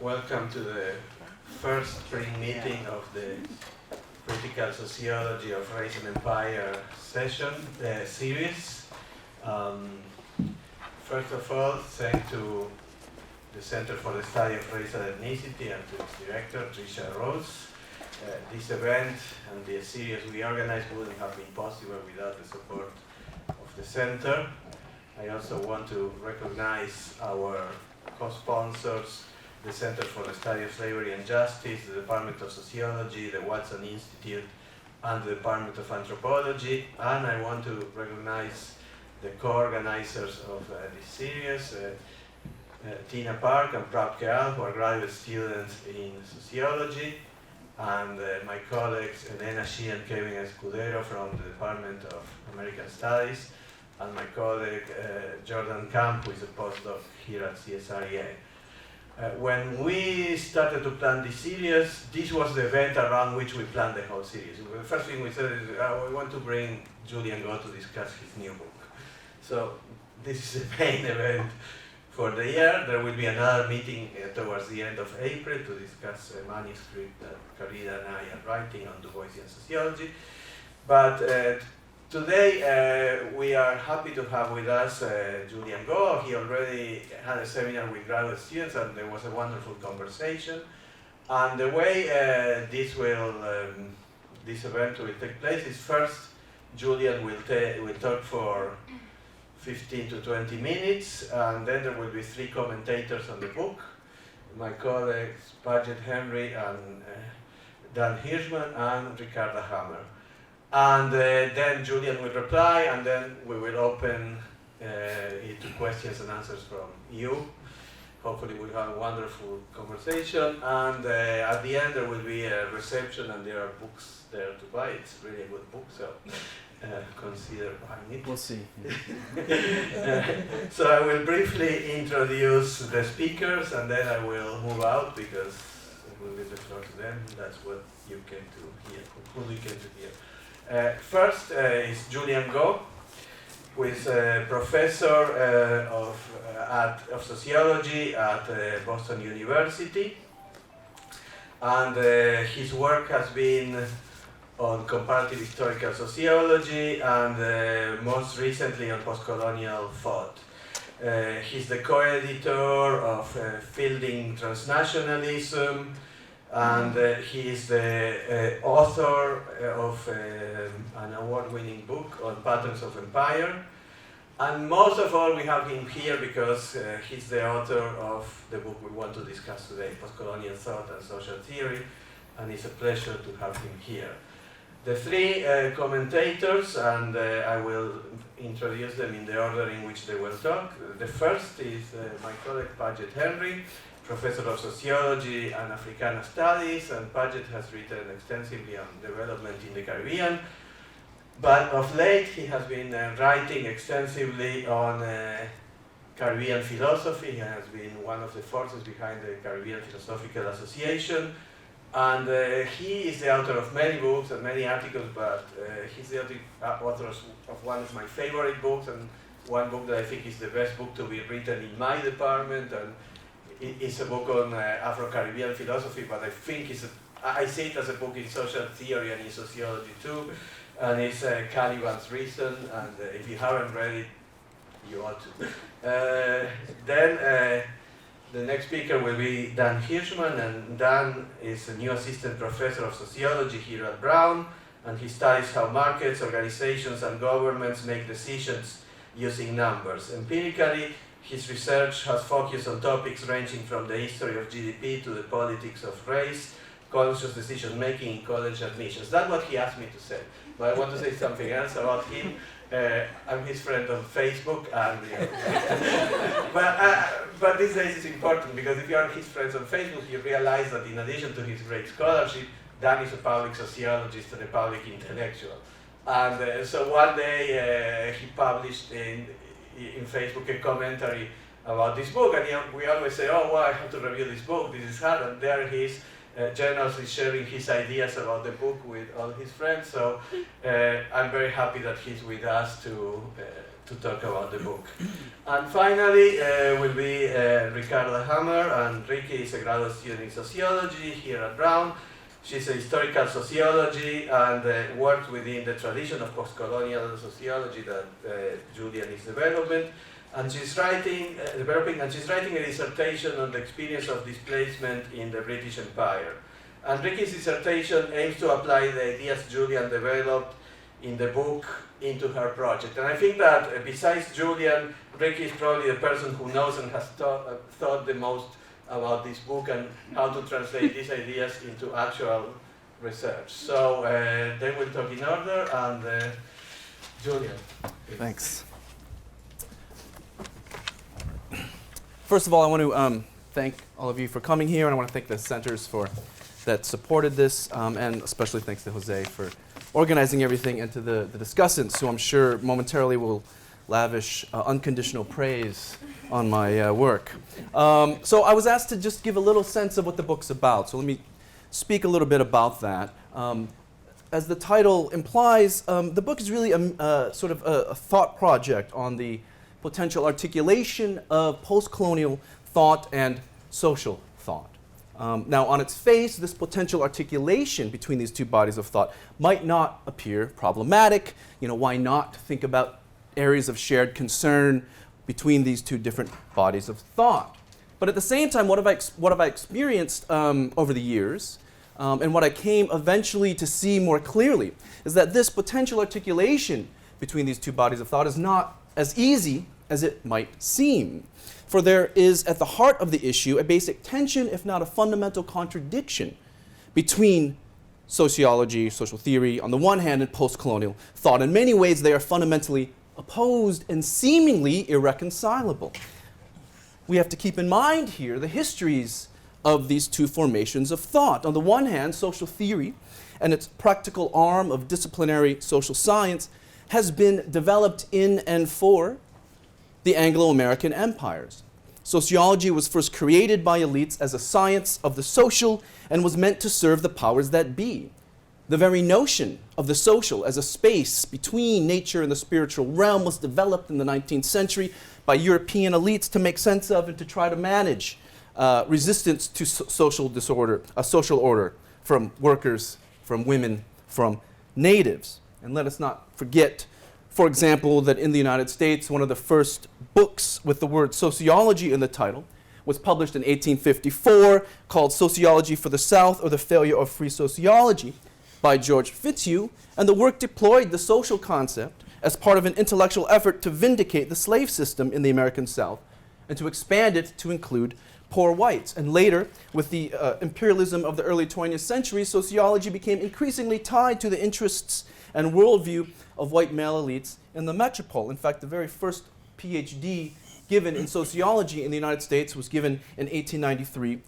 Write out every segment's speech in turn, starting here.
Welcome to the first spring meeting of the Critical Sociology of Race and Empire session series. First of all, thanks to the Center for the Study of Race and Ethnicity and to its director, Tricia Rose. This event and the series we organized wouldn't have been possible without the support of the Center. I also want to recognize our co-sponsors, the Center for the Study of Slavery and Justice, the Department of Sociology, the Watson Institute, and the Department of Anthropology. And I want to recognize the co-organizers of this series, Tina Park and Prab Keal, who are graduate students in sociology, and my colleagues Elena Shi and Kevin Escudero from the Department of American Studies, and my colleague Jordan Camp, who is a postdoc here at CSREA. When we started to plan this series, this was the event around which we planned the whole series. The first thing we said is we want to bring Julian Go to discuss his new book. So this is the main event for the year. There will be another meeting towards the end of April to discuss a manuscript that Ricarda and I are writing on Du Boisian sociology. But today we are happy to have with us Julian Go. He already had a seminar with graduate students and there was a wonderful conversation. And the way this event will take place is first Julian will talk for 15 to 20 minutes, and then there will be 3 commentators on the book, my colleagues Paget Henry and Dan Hirschman and Ricarda Hammer. And then Julian will reply, and then we will open it to questions and answers from you. Hopefully we'll have a wonderful conversation, and at the end there will be a reception and there are books there to buy. It's really a good book, so consider buying it. We'll see. So I will briefly introduce the speakers and then I will move out because I will leave the floor to them. That's what you came to hear, who you came to hear. First is Julian Go, who is a professor of sociology at Boston University. And his work has been on comparative historical sociology and most recently on postcolonial thought. He's the co-editor of Fielding Transnationalism, and he is the author of an award-winning book on patterns of empire. And most of all, we have him here because he's the author of the book we want to discuss today, Postcolonial Thought and Social Theory, and it's a pleasure to have him here. The 3 commentators, and I will introduce them in the order in which they will talk. The first is my colleague Paget Henry, professor of sociology and Africana studies, and Paget has written extensively on development in the Caribbean. But of late, he has been writing extensively on Caribbean philosophy. He has been one of the forces behind the Caribbean Philosophical Association. And he is the author of many books and many articles, but he's the author of one of my favorite books, and one book that I think is the best book to be written in my department. And it's a book on Afro-Caribbean philosophy, but I think I see it as a book in social theory and in sociology too. And it's Caliban's Reason, and if you haven't read it, you ought to. Then the next speaker will be Dan Hirschman, and Dan is a new assistant professor of sociology here at Brown, and he studies how markets, organizations, and governments make decisions using numbers. Empirically, his research has focused on topics ranging from the history of GDP to the politics of race, conscious decision-making in college admissions. That's what he asked me to say. But I want to say something else about him. I'm his friend on Facebook, and but these days it's important because if you are his friends on Facebook, you realize that in addition to his great scholarship, Dan is a public sociologist and a public intellectual. And so one day he published in Facebook a commentary about this book, and we always say, oh, well, I have to review this book, this is hard, and there he is generously sharing his ideas about the book with all his friends. So I'm very happy that he's with us to to talk about the book. And finally will be Ricarda Hammer, and Ricky is a graduate student in sociology here at Brown. She's a historical sociology and works within the tradition of postcolonial sociology that Julian is developing. And she's writing a dissertation on the experience of displacement in the British Empire. And Ricky's dissertation aims to apply the ideas Julian developed in the book into her project. And I think that besides Julian, Ricky is probably the person who knows and has thought the most about this book and how to translate these ideas into actual research. So then we'll talk in order, and Julian. Thanks. First of all, I want to thank all of you for coming here, and I want to thank the centers that supported this, and especially thanks to Jose for organizing everything, and to the discussants, who I'm sure momentarily will lavish unconditional praise on my work. So I was asked to just give a little sense of what the book's about, so let me speak a little bit about that. As the title implies, the book is really sort of a thought project on the potential articulation of post-colonial thought and social thought. Now, on its face, this potential articulation between these two bodies of thought might not appear problematic. You know, why not think about areas of shared concern between these two different bodies of thought? But at the same time, what have I experienced over the years, and what I came eventually to see more clearly, is that this potential articulation between these two bodies of thought is not as easy as it might seem. For there is at the heart of the issue a basic tension, if not a fundamental contradiction, between sociology, social theory, on the one hand, and post-colonial thought. In many ways, they are fundamentally opposed and seemingly irreconcilable. We have to keep in mind here the histories of these two formations of thought. On the one hand, social theory and its practical arm of disciplinary social science has been developed in and for the Anglo-American empires. Sociology was first created by elites as a science of the social and was meant to serve the powers that be. The very notion of the social as a space between nature and the spiritual realm was developed in the 19th century by European elites to make sense of and to try to manage resistance to social disorder, a social order from workers, from women, from natives. And let us not forget, for example, that in the United States, one of the first books with the word sociology in the title was published in 1854, called Sociology for the South, or The Failure of Free Sociology, by George Fitzhugh, and the work deployed the social concept as part of an intellectual effort to vindicate the slave system in the American South and to expand it to include poor whites. And later, with the imperialism of the early 20th century, sociology became increasingly tied to the interests and worldview of white male elites in the metropole. In fact, the very first PhD given in sociology in the United States was given in 1893.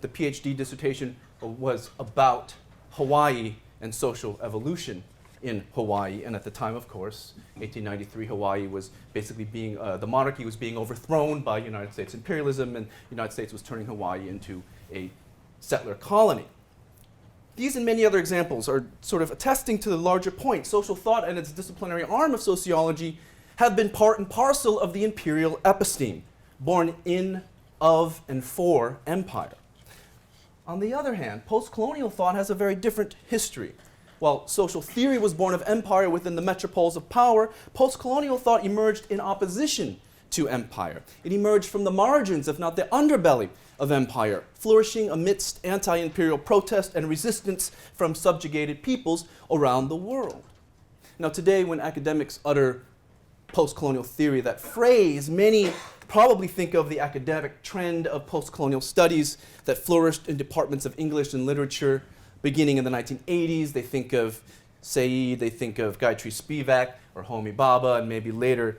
The PhD dissertation was about Hawaii and social evolution in Hawaii. And at the time, of course, 1893, Hawaii was basically being, the monarchy was being overthrown by United States imperialism, and the United States was turning Hawaii into a settler colony. These and many other examples are sort of attesting to the larger point. Social thought and its disciplinary arm of sociology have been part and parcel of the imperial episteme, born in, of, and for empire. On the other hand, post-colonial thought has a very different history. While social theory was born of empire within the metropoles of power, post-colonial thought emerged in opposition to empire. It emerged from the margins, if not the underbelly, of empire, flourishing amidst anti-imperial protest and resistance from subjugated peoples around the world. Now today, when academics utter post-colonial theory, that phrase, many probably think of the academic trend of post-colonial studies that flourished in departments of English and literature beginning in the 1980s. They think of Said, they think of Gayatri Spivak or Homi Bhabha, and maybe later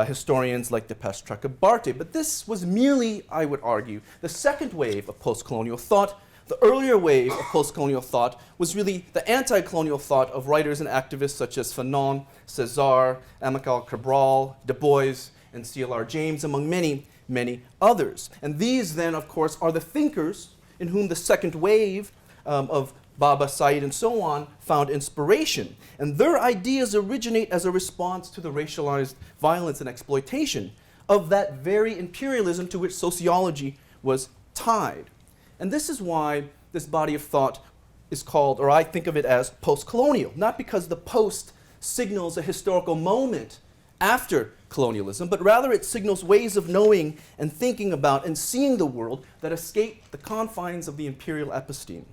historians like Dipesh Chakrabarty. But this was merely, I would argue, the second wave of post-colonial thought. The earlier wave of post-colonial thought was really the anti-colonial thought of writers and activists such as Fanon, Cesar, Amilcar Cabral, Du Bois, and C.L.R. James, among many, many others. And these then, of course, are the thinkers in whom the second wave of Bhabha, Said, and so on found inspiration. And their ideas originate as a response to the racialized violence and exploitation of that very imperialism to which sociology was tied. And this is why this body of thought is called, or I think of it as, postcolonial. Not because the post signals a historical moment after colonialism, but rather it signals ways of knowing and thinking about and seeing the world that escape the confines of the imperial episteme.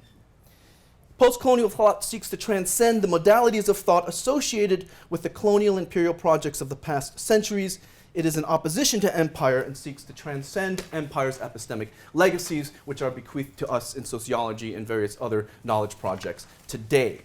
Postcolonial thought seeks to transcend the modalities of thought associated with the colonial imperial projects of the past centuries. It is in opposition to empire and seeks to transcend empire's epistemic legacies, which are bequeathed to us in sociology and various other knowledge projects today.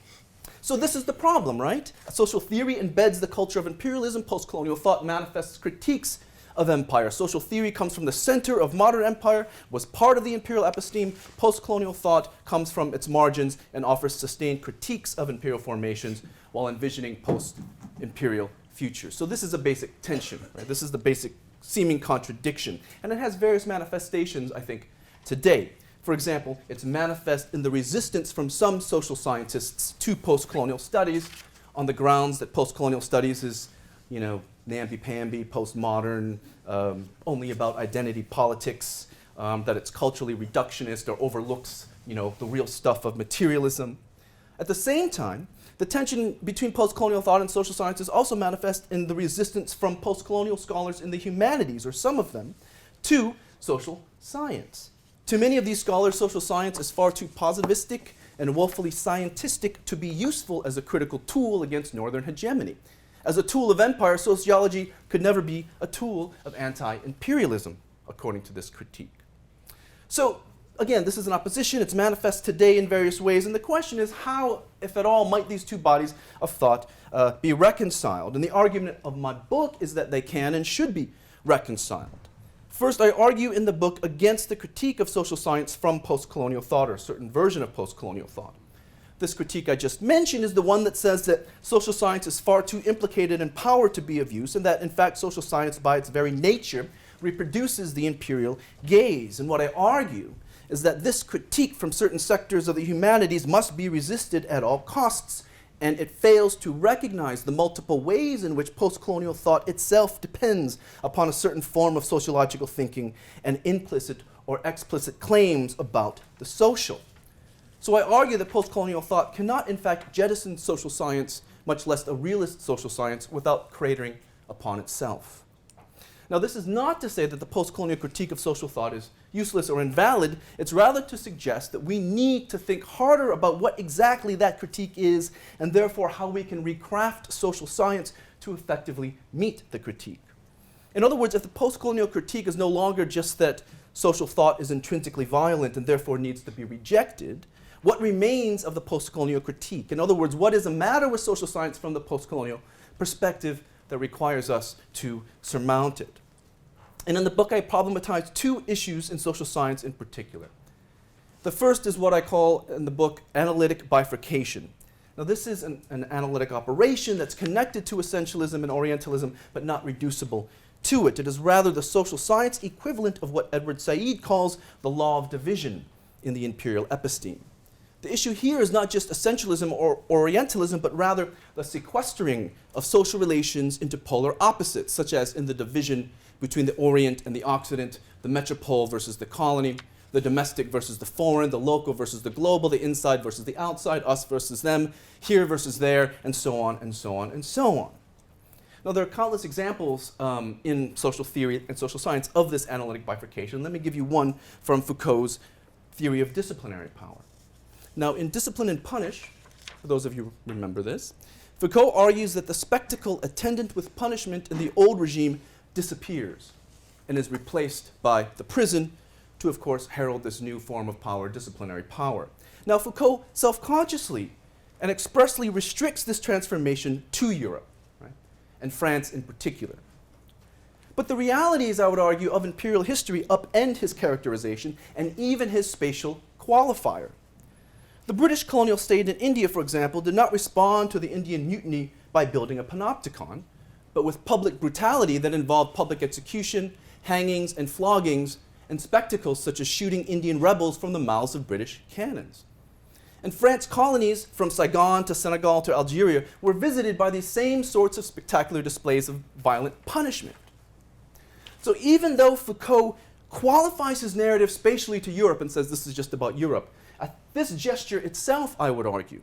So this is the problem, right? Social theory embeds the culture of imperialism. Postcolonial thought manifests critiques of empire. Social theory comes from the center of modern empire, was part of the imperial episteme. Postcolonial thought comes from its margins and offers sustained critiques of imperial formations while envisioning post-imperial futures. So this is a basic tension, right? This is the basic seeming contradiction. And it has various manifestations, I think, today. For example, it's manifest in the resistance from some social scientists to postcolonial studies on the grounds that postcolonial studies is, namby-pamby, postmodern, only about identity politics, that it's culturally reductionist or overlooks, the real stuff of materialism. At the same time, the tension between postcolonial thought and social sciences also manifests in the resistance from postcolonial scholars in the humanities, or some of them, to social science. To many of these scholars, social science is far too positivistic and woefully scientistic to be useful as a critical tool against northern hegemony. As a tool of empire, sociology could never be a tool of anti-imperialism, according to this critique. So, again, this is an opposition. It's manifest today in various ways. And the question is, how, if at all, might these two bodies of thought be reconciled? And the argument of my book is that they can and should be reconciled. First, I argue in the book against the critique of social science from postcolonial thought, or a certain version of postcolonial thought. This critique I just mentioned is the one that says that social science is far too implicated in power to be of use, and that, in fact, social science, by its very nature, reproduces the imperial gaze. And what I argue is that this critique from certain sectors of the humanities must be resisted at all costs, and it fails to recognize the multiple ways in which postcolonial thought itself depends upon a certain form of sociological thinking and implicit or explicit claims about the social. So I argue that postcolonial thought cannot, in fact, jettison social science, much less a realist social science, without cratering upon itself. Now, this is not to say that the postcolonial critique of social thought is useless or invalid. It's rather to suggest that we need to think harder about what exactly that critique is, and therefore how we can recraft social science to effectively meet the critique. In other words, if the postcolonial critique is no longer just that social thought is intrinsically violent and therefore needs to be rejected, what remains of the postcolonial critique? In other words, what is the matter with social science from the postcolonial perspective that requires us to surmount it? And in the book, I problematize two issues in social science in particular. The first is what I call in the book analytic bifurcation. Now, this is an analytic operation that's connected to essentialism and Orientalism, but not reducible to it. It is rather the social science equivalent of what Edward Said calls the law of division in the imperial episteme. The issue here is not just essentialism or Orientalism, but rather the sequestering of social relations into polar opposites, such as in the division between the Orient and the Occident, the metropole versus the colony, the domestic versus the foreign, the local versus the global, the inside versus the outside, us versus them, here versus there, and so on, and so on, and so on. Now, there are countless examples in social theory and social science of this analytic bifurcation. Let me give you one from Foucault's theory of disciplinary power. Now, in Discipline and Punish, for those of you who remember this, Foucault argues that the spectacle attendant with punishment in the old regime disappears and is replaced by the prison to, of course, herald this new form of power, disciplinary power. Now, Foucault self-consciously and expressly restricts this transformation to Europe, right, and France in particular. But the realities, I would argue, of imperial history upend his characterization and even his spatial qualifier. The British colonial state in India, for example, did not respond to the Indian mutiny by building a panopticon, but with public brutality that involved public execution, hangings, and floggings, and spectacles such as shooting Indian rebels from the mouths of British cannons. And France colonies, from Saigon to Senegal to Algeria, were visited by these same sorts of spectacular displays of violent punishment. So even though Foucault qualifies his narrative spatially to Europe and says this is just about Europe, this gesture itself, I would argue,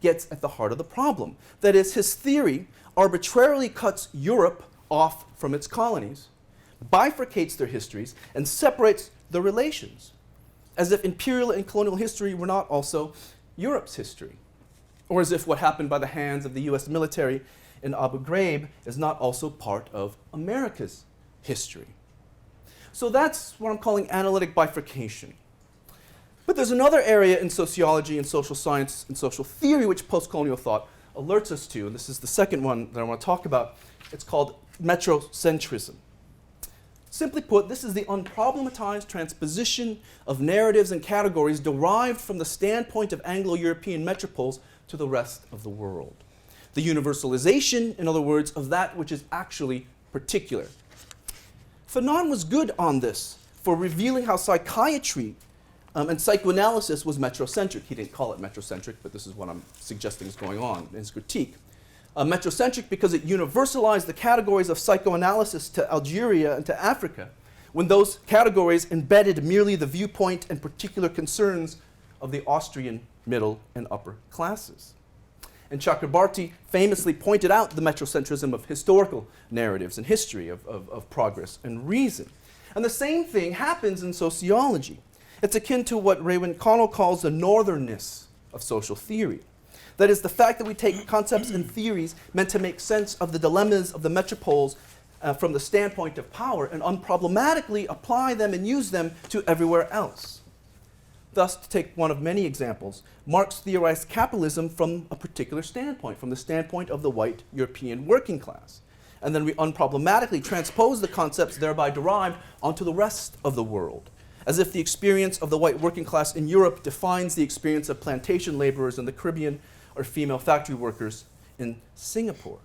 gets at the heart of the problem. That is, his theory arbitrarily cuts Europe off from its colonies, bifurcates their histories, and separates the relations, as if imperial and colonial history were not also Europe's history, or as if what happened by the hands of the US military in Abu Ghraib is not also part of America's history. So that's what I'm calling analytic bifurcation. But there's another area in sociology and social science and social theory which postcolonial thought alerts us to, and this is the second one that I want to talk about. It's called metrocentrism. Simply put, this is the unproblematized transposition of narratives and categories derived from the standpoint of Anglo-European metropoles to the rest of the world. The universalization, in other words, of that which is actually particular. Fanon was good on this for revealing how psychiatry and psychoanalysis was metrocentric. He didn't call it metrocentric, but this is what I'm suggesting is going on in his critique. Metrocentric because it universalized the categories of psychoanalysis to Algeria and to Africa, when those categories embedded merely the viewpoint and particular concerns of the Austrian middle and upper classes. And Chakrabarty famously pointed out the metrocentrism of historical narratives and history of progress and reason. And the same thing happens in sociology. It's akin to what Raymond Connell calls the northernness of social theory. That is, the fact that we take concepts and theories meant to make sense of the dilemmas of the metropoles from the standpoint of power and unproblematically apply them and use them to everywhere else. Thus, to take one of many examples, Marx theorized capitalism from a particular standpoint, from the standpoint of the white European working class. And then we unproblematically transpose the concepts thereby derived onto the rest of the world, as if the experience of the white working class in Europe defines the experience of plantation laborers in the Caribbean or female factory workers in Singapore.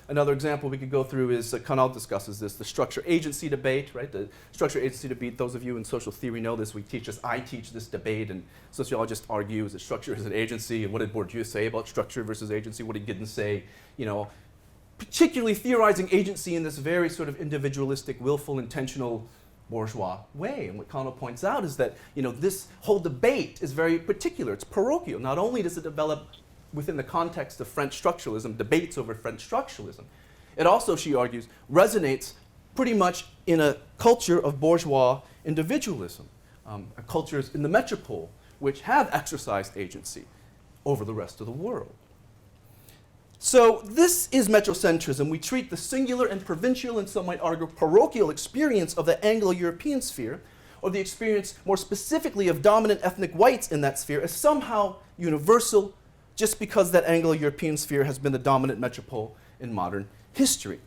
Another example we could go through is, Connell discusses this, the structure-agency debate, right? The structure-agency debate, those of you in social theory know this, I teach this debate, and sociologists argue, is it structure, is it agency, and what did Bourdieu say about structure versus agency, what did Giddens say, particularly theorizing agency in this very sort of individualistic, willful, intentional, bourgeois way. And what Connell points out is that, this whole debate is very particular, it's parochial. Not only does it develop within the context of French structuralism, debates over French structuralism, it also, she argues, resonates pretty much in a culture of bourgeois individualism, cultures in the metropole which have exercised agency over the rest of the world. So this is metrocentrism. We treat the singular and provincial, and some might argue parochial experience of the Anglo-European sphere, or the experience more specifically of dominant ethnic whites in that sphere, as somehow universal, just because that Anglo-European sphere has been the dominant metropole in modern history.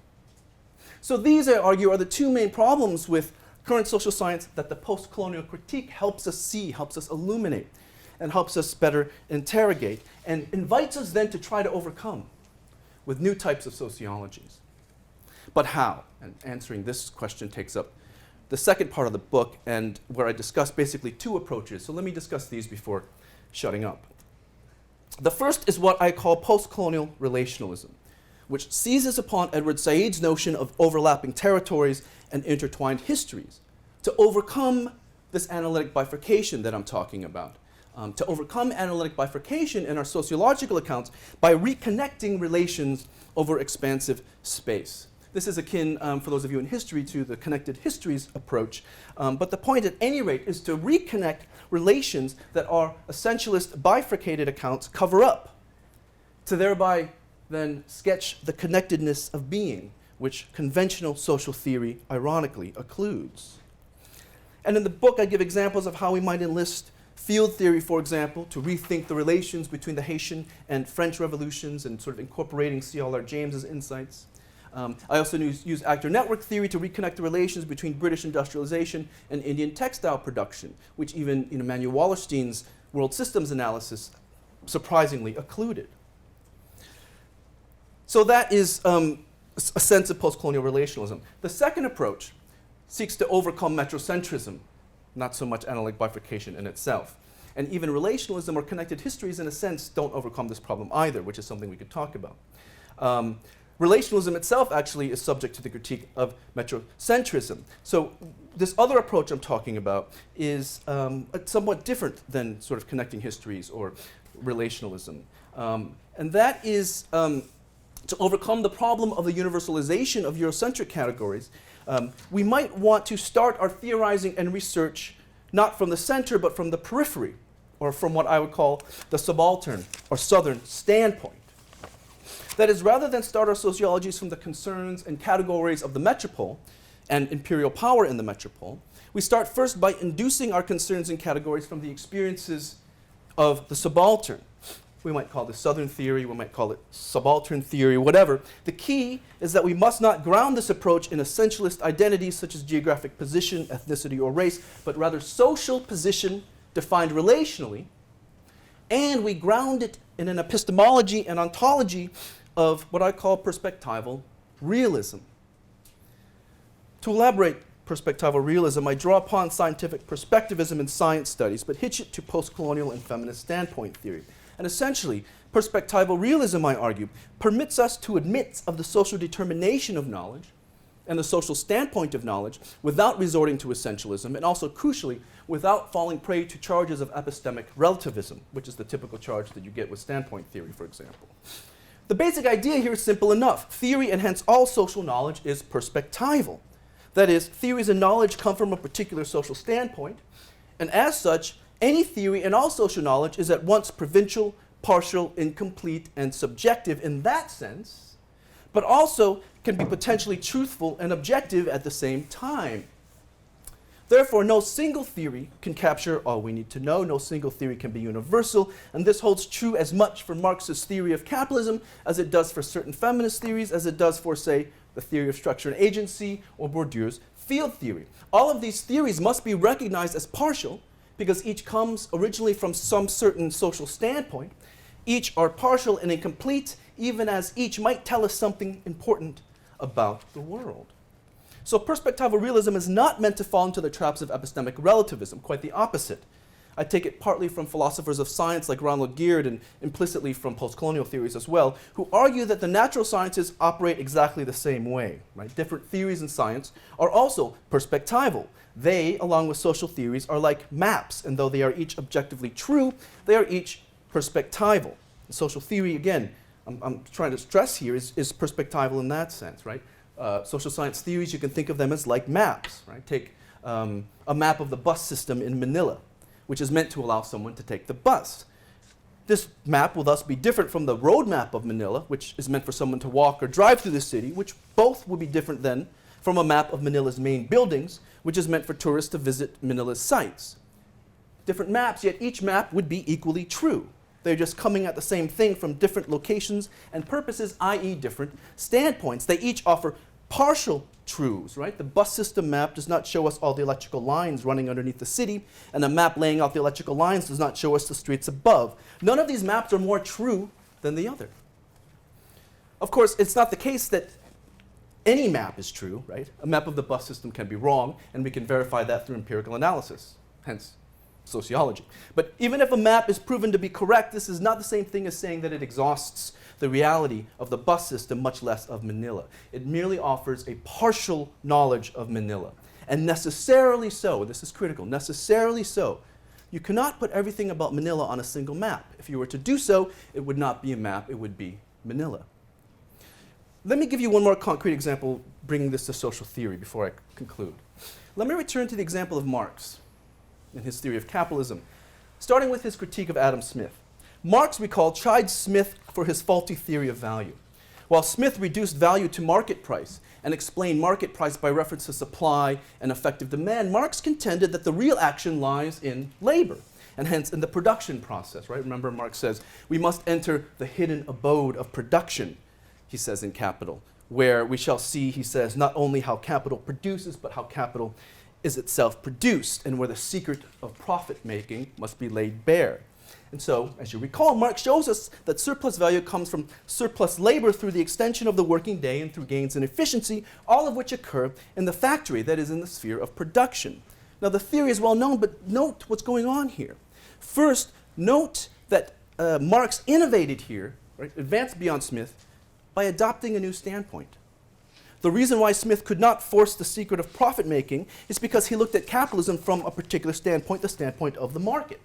So these, I argue, are the two main problems with current social science that the post-colonial critique helps us see, helps us illuminate, and helps us better interrogate, and invites us then to try to overcome with new types of sociologies. But how? And answering this question takes up the second part of the book, and where I discuss basically two approaches. So let me discuss these before shutting up. The first is what I call post-colonial relationalism, which seizes upon Edward Said's notion of overlapping territories and intertwined histories to overcome this analytic bifurcation that I'm talking about. To overcome analytic bifurcation in our sociological accounts by reconnecting relations over expansive space. This is akin, for those of you in history, to the connected histories approach. But the point at any rate is to reconnect relations that our essentialist bifurcated accounts cover up, to thereby then sketch the connectedness of being, which conventional social theory ironically occludes. And in the book I give examples of how we might enlist field theory, for example, to rethink the relations between the Haitian and French revolutions and sort of incorporating C.L.R. James's insights. I also use actor network theory to reconnect the relations between British industrialization and Indian textile production, which even Manuel Wallerstein's world systems analysis surprisingly occluded. So that is a sense of post-colonial relationalism. The second approach seeks to overcome metrocentrism, not so much analytic bifurcation in itself. and even relationalism or connected histories, in a sense, don't overcome this problem either, which is something we could talk about. Relationalism itself actually is subject to the critique of metrocentrism. So this other approach I'm talking about is somewhat different than sort of connecting histories or relationalism. And that is to overcome the problem of the universalization of Eurocentric categories. We might want to start our theorizing and research not from the center, but from the periphery, or from what I would call the subaltern or southern standpoint. That is, rather than start our sociologies from the concerns and categories of the metropole and imperial power in the metropole, we start first by inducing our concerns and categories from the experiences of the subaltern. We might call this southern theory, we might call it subaltern theory, whatever. The key is that we must not ground this approach in essentialist identities such as geographic position, ethnicity, or race, but rather social position defined relationally, and we ground it in an epistemology and ontology of what I call perspectival realism. To elaborate perspectival realism, I draw upon scientific perspectivism in science studies, but hitch it to postcolonial and feminist standpoint theory. And essentially, perspectival realism, I argue, permits us to admit of the social determination of knowledge and the social standpoint of knowledge without resorting to essentialism, and also, crucially, without falling prey to charges of epistemic relativism, which is the typical charge that you get with standpoint theory, for example. The basic idea here is simple enough. Theory, and hence all social knowledge, is perspectival. That is, theories and knowledge come from a particular social standpoint, and as such, any theory and all social knowledge is at once provincial, partial, incomplete, and subjective in that sense, but also can be potentially truthful and objective at the same time. Therefore, no single theory can capture all we need to know. No single theory can be universal, and this holds true as much for Marx's theory of capitalism as it does for certain feminist theories, as it does for, say, the theory of structure and agency, or Bourdieu's field theory. All of these theories must be recognized as partial, because each comes originally from some certain social standpoint. Each are partial and incomplete, even as each might tell us something important about the world. So perspectival realism is not meant to fall into the traps of epistemic relativism, quite the opposite. I take it partly from philosophers of science like Ronald Geard, and implicitly from postcolonial theories as well, who argue that the natural sciences operate exactly the same way. Right? Different theories in science are also perspectival. They, along with social theories, are like maps, and though they are each objectively true, they are each perspectival. Social theory, again, I'm trying to stress here, is perspectival in that sense, right? Social science theories, you can think of them as like maps, right? Take a map of the bus system in Manila, which is meant to allow someone to take the bus. This map will thus be different from the road map of Manila, which is meant for someone to walk or drive through the city, which both will be different then from a map of Manila's main buildings, which is meant for tourists to visit Manila's sites. Different maps, yet each map would be equally true. They're just coming at the same thing from different locations and purposes, i.e. different standpoints. They each offer partial truths, right? The bus system map does not show us all the electrical lines running underneath the city, and the map laying out the electrical lines does not show us the streets above. None of these maps are more true than the other. Of course, it's not the case that any map is true, right? A map of the bus system can be wrong, and we can verify that through empirical analysis, hence sociology. But even if a map is proven to be correct, this is not the same thing as saying that it exhausts the reality of the bus system, much less of Manila. It merely offers a partial knowledge of Manila. And necessarily so, this is critical, necessarily so, you cannot put everything about Manila on a single map. If you were to do so, it would not be a map, it would be Manila. Let me give you one more concrete example, bringing this to social theory before I conclude. Let me return to the example of Marx and his theory of capitalism, starting with his critique of Adam Smith. Marx, recall, chid Smith for his faulty theory of value. While Smith reduced value to market price and explained market price by reference to supply and effective demand, Marx contended that the real action lies in labor, and hence in the production process, right? Remember, Marx says, we must enter the hidden abode of production, he says in Capital, where we shall see, he says, not only how capital produces, but how capital is itself produced, and where the secret of profit-making must be laid bare. And so, as you recall, Marx shows us that surplus value comes from surplus labor through the extension of the working day and through gains in efficiency, all of which occur in the factory, that is, in the sphere of production. Now, the theory is well known, but note what's going on here. First, note that Marx innovated here, right, advanced beyond Smith, by adopting a new standpoint. The reason why Smith could not force the secret of profit-making is because he looked at capitalism from a particular standpoint, the standpoint of the market.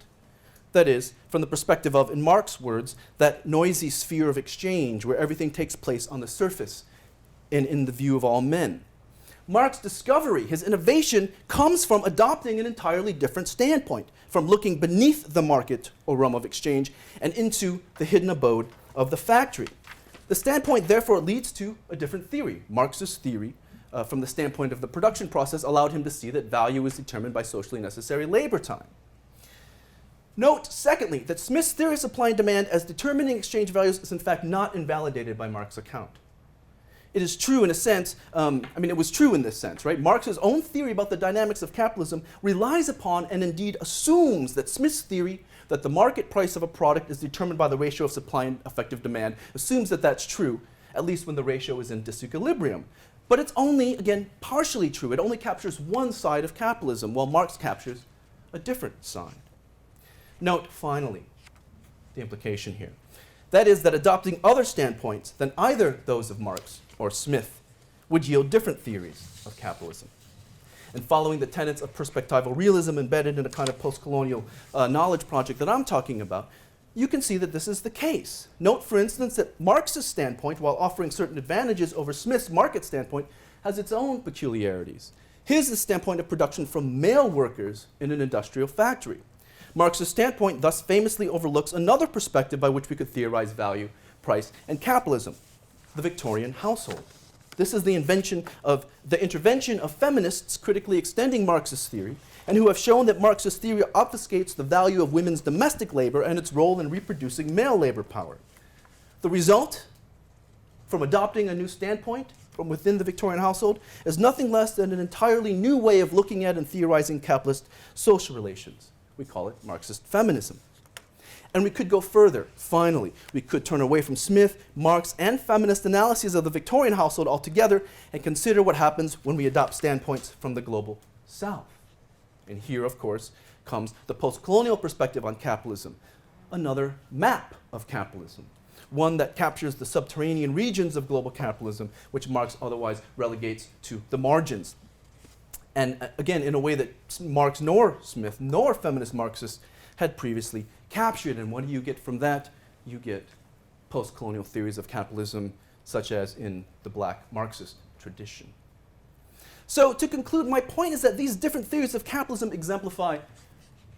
That is, from the perspective of, in Marx's words, that noisy sphere of exchange where everything takes place on the surface and in the view of all men. Marx's discovery, his innovation, comes from adopting an entirely different standpoint, from looking beneath the market or realm of exchange and into the hidden abode of the factory. The standpoint, therefore, leads to a different theory. Marx's theory, from the standpoint of the production process, allowed him to see that value is determined by socially necessary labor time. Note, secondly, that Smith's theory of supply and demand as determining exchange values is in fact not invalidated by Marx's account. It is true in a sense, it was true in this sense, right? Marx's own theory about the dynamics of capitalism relies upon and indeed assumes that Smith's theory that the market price of a product is determined by the ratio of supply and effective demand assumes that that's true, at least when the ratio is in disequilibrium. But it's only, again, partially true. It only captures one side of capitalism, while Marx captures a different side. Note, finally, the implication here. That is that adopting other standpoints than either those of Marx or Smith would yield different theories of capitalism. And following the tenets of perspectival realism embedded in a kind of postcolonial knowledge project that I'm talking about, you can see that this is the case. Note, for instance, that Marx's standpoint, while offering certain advantages over Smith's market standpoint, has its own peculiarities. His is the standpoint of production from male workers in an industrial factory. Marx's standpoint thus famously overlooks another perspective by which we could theorize value, price, and capitalism, the Victorian household. This is the intervention of feminists critically extending Marxist theory, and who have shown that Marxist theory obfuscates the value of women's domestic labor and its role in reproducing male labor power. The result, from adopting a new standpoint from within the Victorian household, is nothing less than an entirely new way of looking at and theorizing capitalist social relations. We call it Marxist feminism. And we could go further, finally. We could turn away from Smith, Marx, and feminist analyses of the Victorian household altogether and consider what happens when we adopt standpoints from the global South. And here, of course, comes the postcolonial perspective on capitalism, another map of capitalism, one that captures the subterranean regions of global capitalism, which Marx otherwise relegates to the margins. And again, in a way that Marx nor Smith nor feminist Marxists had previously captured. And what do you get from that? You get post-colonial theories of capitalism, such as in the black Marxist tradition. So to conclude, my point is that these different theories of capitalism exemplify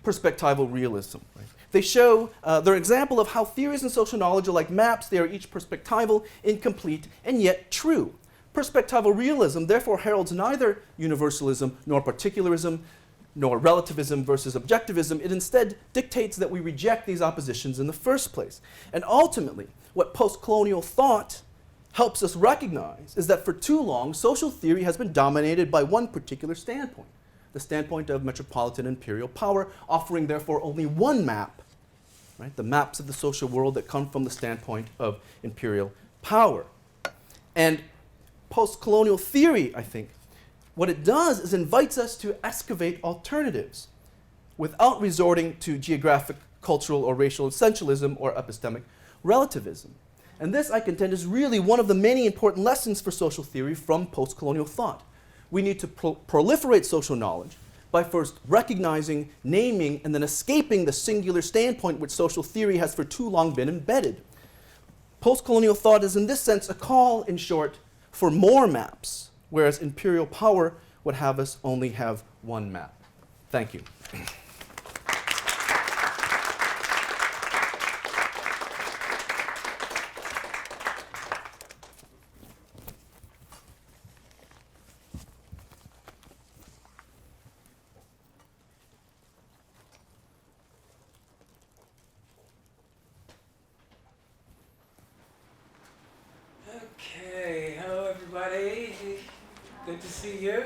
perspectival realism. Right? They show their example of how theories in social knowledge are like maps. They are each perspectival, incomplete, and yet true. Perspectival realism therefore heralds neither universalism nor particularism, nor relativism versus objectivism. It instead dictates that we reject these oppositions in the first place. And ultimately, what post-colonial thought helps us recognize is that for too long, social theory has been dominated by one particular standpoint, the standpoint of metropolitan imperial power, offering therefore only one map, right? The maps of the social world that come from the standpoint of imperial power. And post-colonial theory, I think, what it does is invites us to excavate alternatives without resorting to geographic, cultural, or racial essentialism or epistemic relativism. And this, I contend, is really one of the many important lessons for social theory from post-colonial thought. We need to proliferate social knowledge by first recognizing, naming, and then escaping the singular standpoint which social theory has for too long been embedded. Post-colonial thought is in this sense a call, in short, for more maps, whereas imperial power would have us only have one map. Thank you. Okay, hello everybody. Good to see you.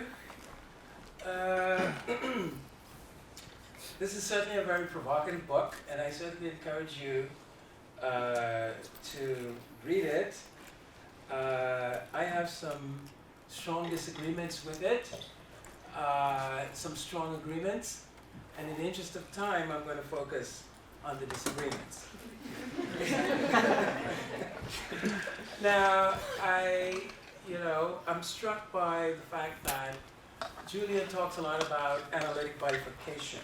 This is certainly a very provocative book, and I certainly encourage you to read it. I have some strong disagreements with it, some strong agreements. And in the interest of time, I'm going to focus on the disagreements. Now, I'm struck by the fact that Julian talks a lot about analytic bifurcation.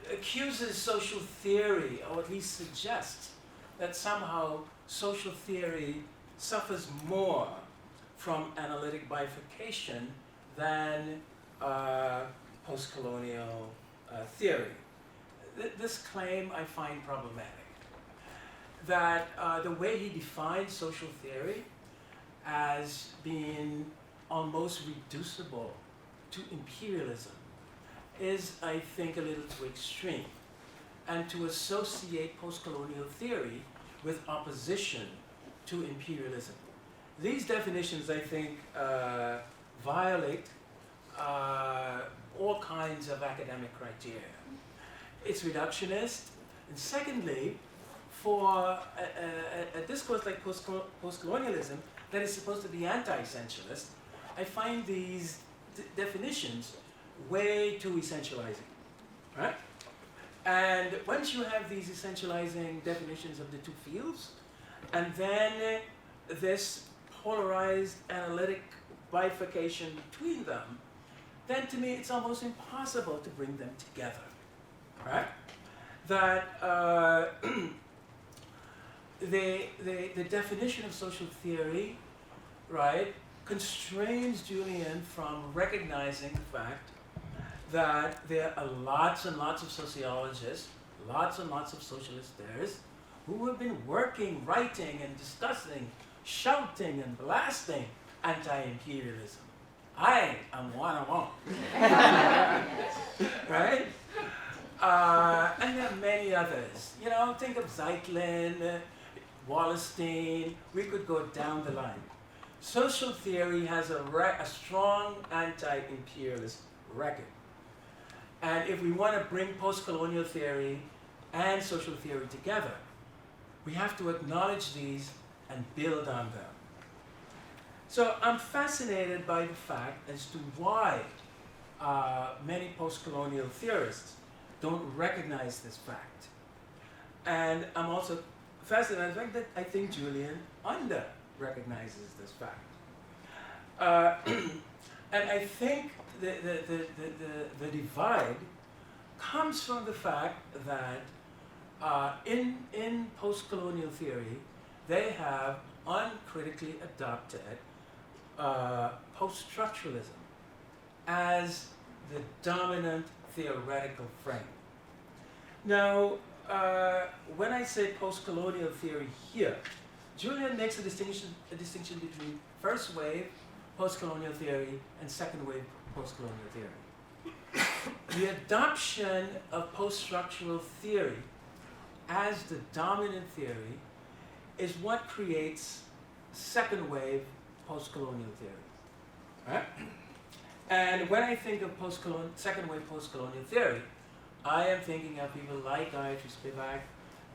Accuses social theory, or at least suggests that somehow social theory suffers more from analytic bifurcation than postcolonial theory. This claim I find problematic. That the way he defines social theory as being almost reducible to imperialism is, I think, a little too extreme. And to associate postcolonial theory with opposition to imperialism. These definitions, I think, violate all kinds of academic criteria. It's reductionist, and secondly, for a discourse like postcolonialism that is supposed to be anti-essentialist, I find these definitions way too essentializing, right? And once you have these essentializing definitions of the two fields, and then this polarized analytic bifurcation between them, then to me it's almost impossible to bring them together, right? That the definition of social theory, right, constrains Julian from recognizing the fact that there are lots and lots of sociologists, lots and lots of socialist theorists who have been working, writing, and discussing, shouting, and blasting anti-imperialism. I am one of them. Right? And there are many others. You know, think of Zeitlin, Wallerstein. We could go down the line. Social theory has a strong anti-imperialist record. And if we want to bring post-colonial theory and social theory together, we have to acknowledge these and build on them. So I'm fascinated by the fact as to why many post-colonial theorists don't recognize this fact. And I'm also fascinated by the fact that I think Julian under-recognizes this fact. And I think the divide comes from the fact that in post-colonial theory, they have uncritically adopted post-structuralism as the dominant theoretical frame. Now, when I say post-colonial theory here, Julian makes a distinction between first wave post-colonial theory and second wave post-colonial theory. The adoption of post-structural theory as the dominant theory is what creates second wave post-colonial theory. Right? And when I think of second wave post-colonial theory, I am thinking of people like Gayatri Spivak,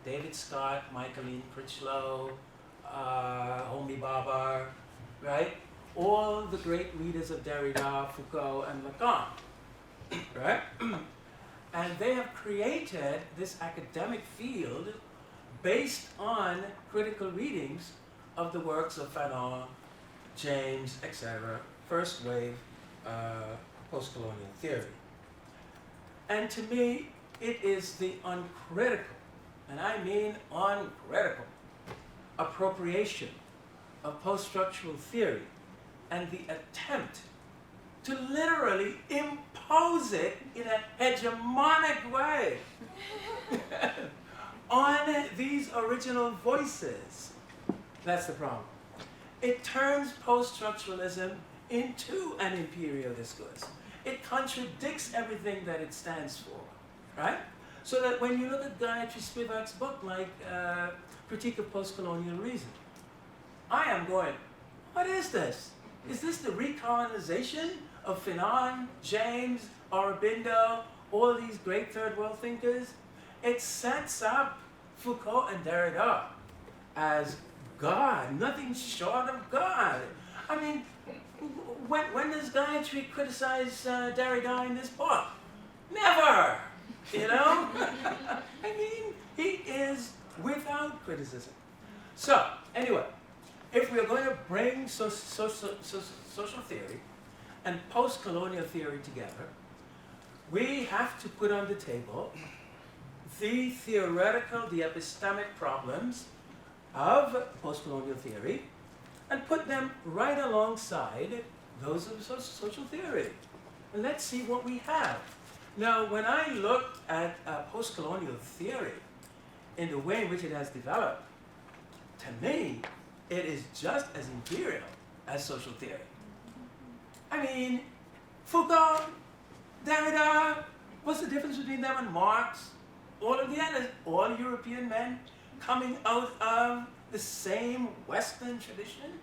David Scott, Michaeline Critchlow, Homi Bhabha, right? All the great readers of Derrida, Foucault, and Lacan, right? And they have created this academic field based on critical readings of the works of Fanon, James, etc., first wave post-colonial theory. And to me, it is the uncritical, and I mean uncritical, appropriation of post-structural theory and the attempt to literally impose it in a hegemonic way on these original voices. That's the problem. It turns post-structuralism into an imperial discourse. It contradicts everything that it stands for, right? So that when you look at Gayatri Spivak's book, like Critique of Postcolonial Reason, I am going, what is this? Is this the recolonization of Fanon, James, Aurobindo, all these great third world thinkers? It sets up Foucault and Derrida as God, nothing short of God. I mean, when does Gayatri criticize Derrida in this book? Never! You know? I mean, he is without criticism. So, anyway, if we're going to bring social theory and post-colonial theory together, we have to put on the table the theoretical, the epistemic problems of post-colonial theory and put them right alongside those of social theory. And let's see what we have. Now, when I looked at post-colonial theory in the way in which it has developed, to me, it is just as imperial as social theory. I mean, Foucault, Derrida, what's the difference between them and Marx? All of the others, all European men coming out of the same Western tradition?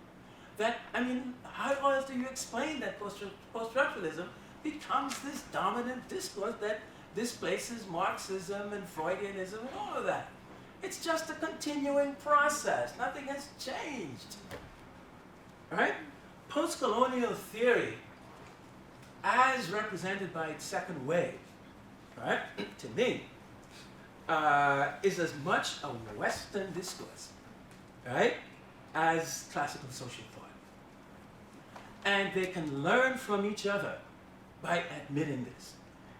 That, I mean, how else do you explain that post-structuralism becomes this dominant discourse that displaces Marxism and Freudianism and all of that? It's just a continuing process. Nothing has changed. Right? Post-colonial theory, as represented by its second wave, right, to me, is as much a Western discourse, right, as classical social thought. And they can learn from each other by admitting this.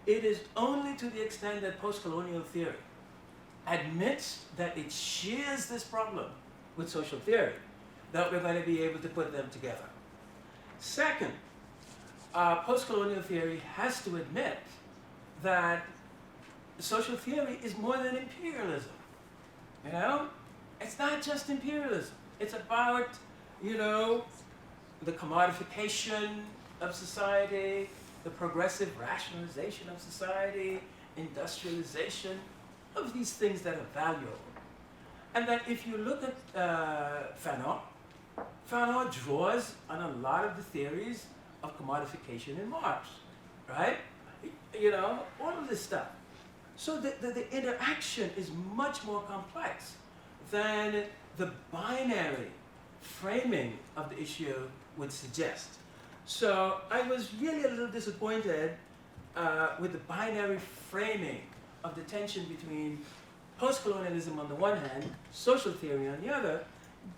It is only to the extent that post-colonial theory admits that it shares this problem with social theory that we're going to be able to put them together. Second, post-colonial theory has to admit that social theory is more than imperialism. You know? It's not just imperialism. It's about, you know, the commodification of society, the progressive rationalization of society, industrialization, of these things that are valuable. And that if you look at Fanon draws on a lot of the theories of commodification in Marx, right? You know, all of this stuff. So the interaction is much more complex than the binary framing of the issue would suggest. So I was really a little disappointed with the binary framing of the tension between post-colonialism on the one hand, social theory on the other,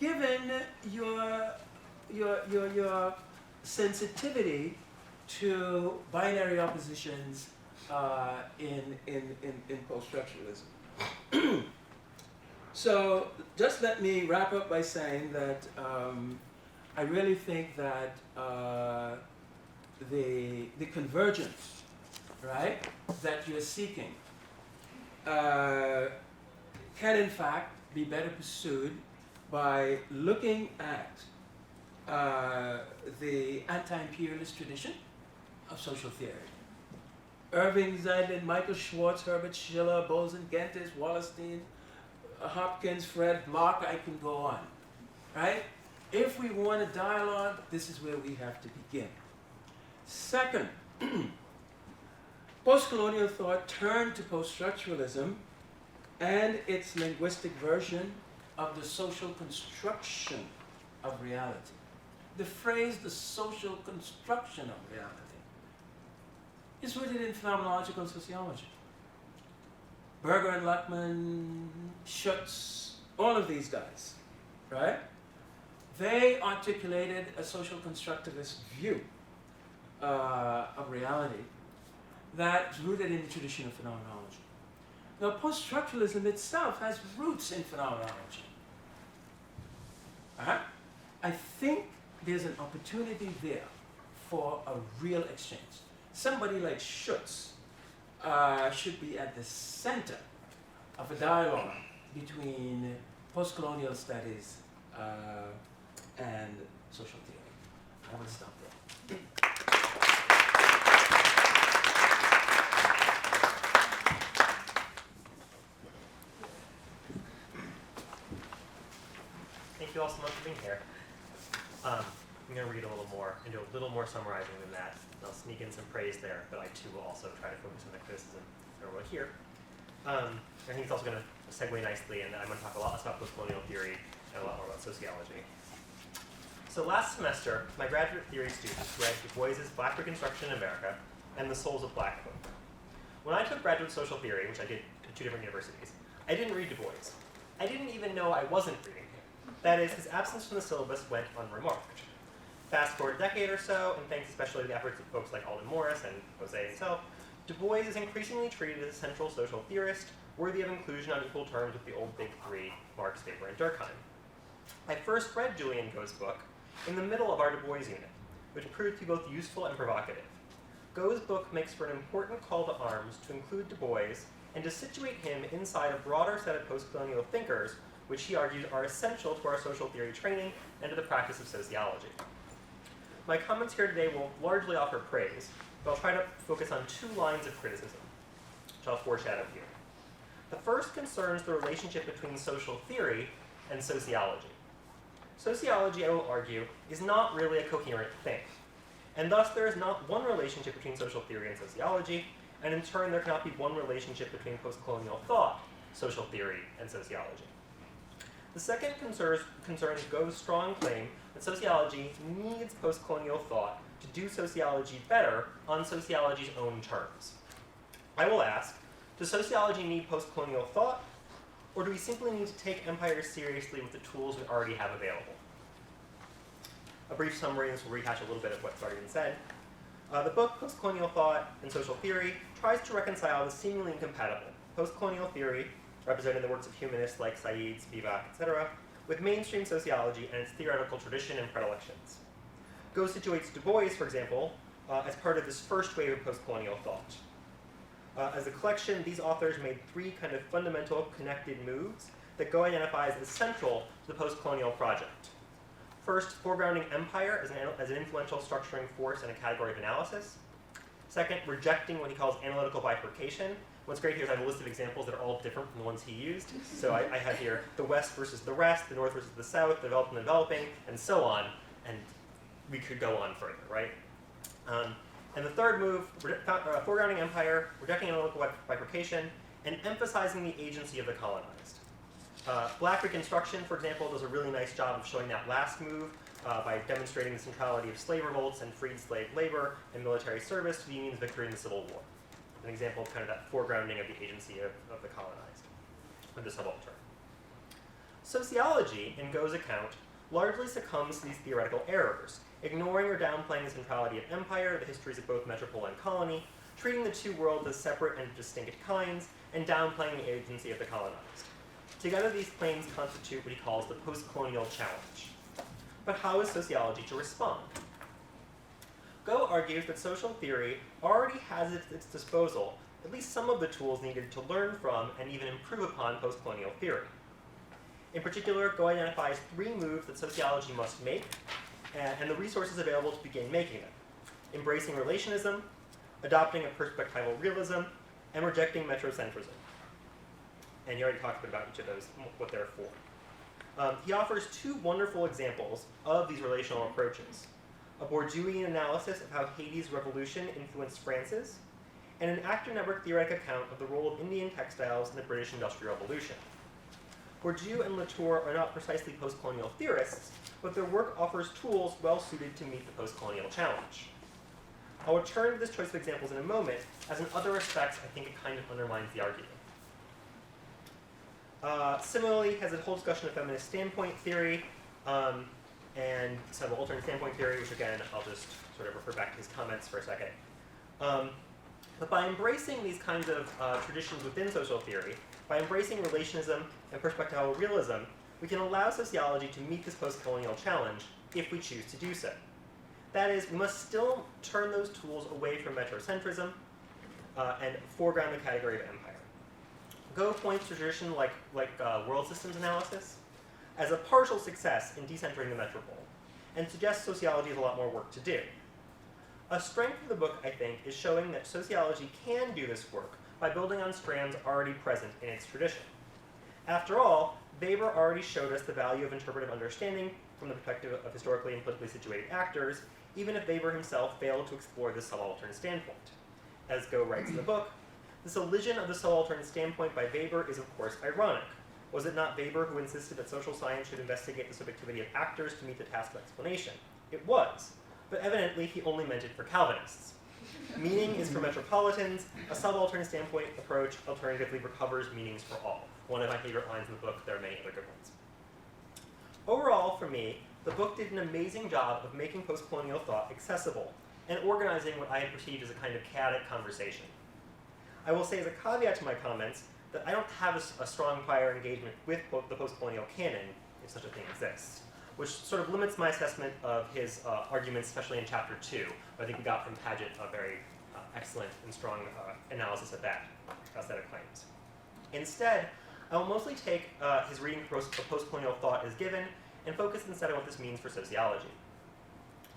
given your sensitivity to binary oppositions in post-structuralism. So just let me wrap up by saying that I really think that the convergence, right, that you're seeking can in fact be better pursued by looking at the anti-imperialist tradition of social theory. Irving Zedlin, Michael Schwartz, Herbert Schiller, Bosen, Gentes, Wallerstein, Hopkins, Fred Bloch, I can go on, right? If we want a dialogue, this is where we have to begin. Second, post-colonial thought turned to post-structuralism and its linguistic version of the social construction of reality. The phrase, the social construction of reality, is rooted in phenomenological sociology. Berger and Luckman, Schutz, all of these guys, right? They articulated a social constructivist view of reality that's rooted in the tradition of phenomenology. Now, post-structuralism itself has roots in phenomenology. I think there's an opportunity there for a real exchange. Somebody like Schutz should be at the center of a dialogue between post-colonial studies and social theory. I will stop there. Thank you all so much for being here. I'm going to read a little more and do a little more summarizing than that. I'll sneak in some praise there, but I too will also try to focus on the criticism that I wrote here. I think it's also going to segue nicely, and I'm going to talk a lot less about post-colonial theory and a lot more about sociology. So last semester, my graduate theory students read Du Bois's Black Reconstruction in America and The Souls of Black Folk. When I took graduate social theory, which I did at 2 different universities, I didn't read Du Bois. I didn't even know I wasn't reading him. That is, his absence from the syllabus went unremarked. Fast forward a decade or so, and thanks especially to the efforts of folks like Alden Morris and Jose himself, Du Bois is increasingly treated as a central social theorist, worthy of inclusion on equal terms with the old big three, Marx, Weber, and Durkheim. I first read Julian Go's book in the middle of our Du Bois unit, which proved to be both useful and provocative. Go's book makes for an important call to arms to include Du Bois and to situate him inside a broader set of postcolonial thinkers, which he argues are essential to our social theory training and to the practice of sociology. My comments here today will largely offer praise, but I'll try to focus on 2 lines of criticism, which I'll foreshadow here. The first concerns the relationship between social theory and sociology. Sociology, I will argue, is not really a coherent thing, and thus there is not one relationship between social theory and sociology, and in turn there cannot be one relationship between postcolonial thought, social theory, and sociology. The second concerns Go's strong claim that sociology needs postcolonial thought to do sociology better on sociology's own terms. I will ask, does sociology need postcolonial thought, or do we simply need to take empire seriously with the tools we already have available? A brief summary, and this will rehash a little bit of what's already been said. The book, Postcolonial Thought and Social Theory, tries to reconcile the seemingly incompatible postcolonial theory, represented in the works of humanists like Said, Spivak, etc., with mainstream sociology and its theoretical tradition and predilections. Go situates Du Bois, for example, as part of this first wave of postcolonial thought. As a collection, these authors made 3 kind of fundamental connected moves that Go identifies as central to the postcolonial project. First, foregrounding empire as an influential structuring force and a category of analysis. Second, rejecting what he calls analytical bifurcation. What's great here is I have a list of examples that are all different from the ones he used. So I have here the West versus the rest, the North versus the South, the developed and the developing, and so on. And we could go on further, right? And the third move, foregrounding empire, rejecting analytical bifurcation, and emphasizing the agency of the colonized. Black Reconstruction, for example, does a really nice job of showing that last move by demonstrating the centrality of slave revolts and freed slave labor and military service to the Union's victory in the Civil War. An example of kind of that foregrounding of the agency of the colonized, of the subaltern. Sociology, in Go's account, largely succumbs to these theoretical errors, ignoring or downplaying the centrality of empire, the histories of both metropole and colony, treating the 2 worlds as separate and distinct kinds, and downplaying the agency of the colonized. Together, these claims constitute what he calls the postcolonial challenge. But how is sociology to respond? Go argues that social theory already has at its disposal at least some of the tools needed to learn from and even improve upon postcolonial theory. In particular, Go identifies 3 moves that sociology must make, and the resources available to begin making them: embracing relationism, adopting a perspectival realism, and rejecting metrocentrism. And he already talked a bit about each of those, what they're for. He offers 2 wonderful examples of these relational approaches: a Bourdieuian analysis of how Haiti's revolution influenced France's, and an actor network theoretic account of the role of Indian textiles in the British Industrial Revolution. Bourdieu and Latour are not precisely postcolonial theorists, but their work offers tools well suited to meet the postcolonial challenge. I'll return to this choice of examples in a moment, as in other respects I think it kind of undermines the argument. Similarly, has a whole discussion of feminist standpoint theory, and some alternate standpoint theory, which again, I'll just sort of refer back to his comments for a second. But by embracing these kinds of traditions within social theory, by embracing relationism and perspectival realism, we can allow sociology to meet this postcolonial challenge if we choose to do so. That is, we must still turn those tools away from metrocentrism and foreground the category of empire. Go points to a tradition like world systems analysis as a partial success in decentering the metropole, and suggests sociology has a lot more work to do. A strength of the book, I think, is showing that sociology can do this work by building on strands already present in its tradition. After all, Weber already showed us the value of interpretive understanding from the perspective of historically and politically situated actors, even if Weber himself failed to explore this subaltern standpoint. As Go writes in the book, this elision of the subaltern standpoint by Weber is of course ironic, Was it not Weber who insisted that social science should investigate the subjectivity of actors to meet the task of explanation? It was, but evidently he only meant it for Calvinists. Meaning is for metropolitans, a subaltern standpoint approach alternatively recovers meanings for all. One of my favorite lines in the book, there are many other good ones. Overall, for me, the book did an amazing job of making postcolonial thought accessible and organizing what I had perceived as a kind of chaotic conversation. I will say as a caveat to my comments that I don't have a strong prior engagement with the postcolonial canon, if such a thing exists, which sort of limits my assessment of his arguments, especially in chapter 2. I think we got from Paget a very excellent and strong analysis of that set of claims. Instead, I will mostly take his reading of postcolonial thought as given and focus instead on what this means for sociology.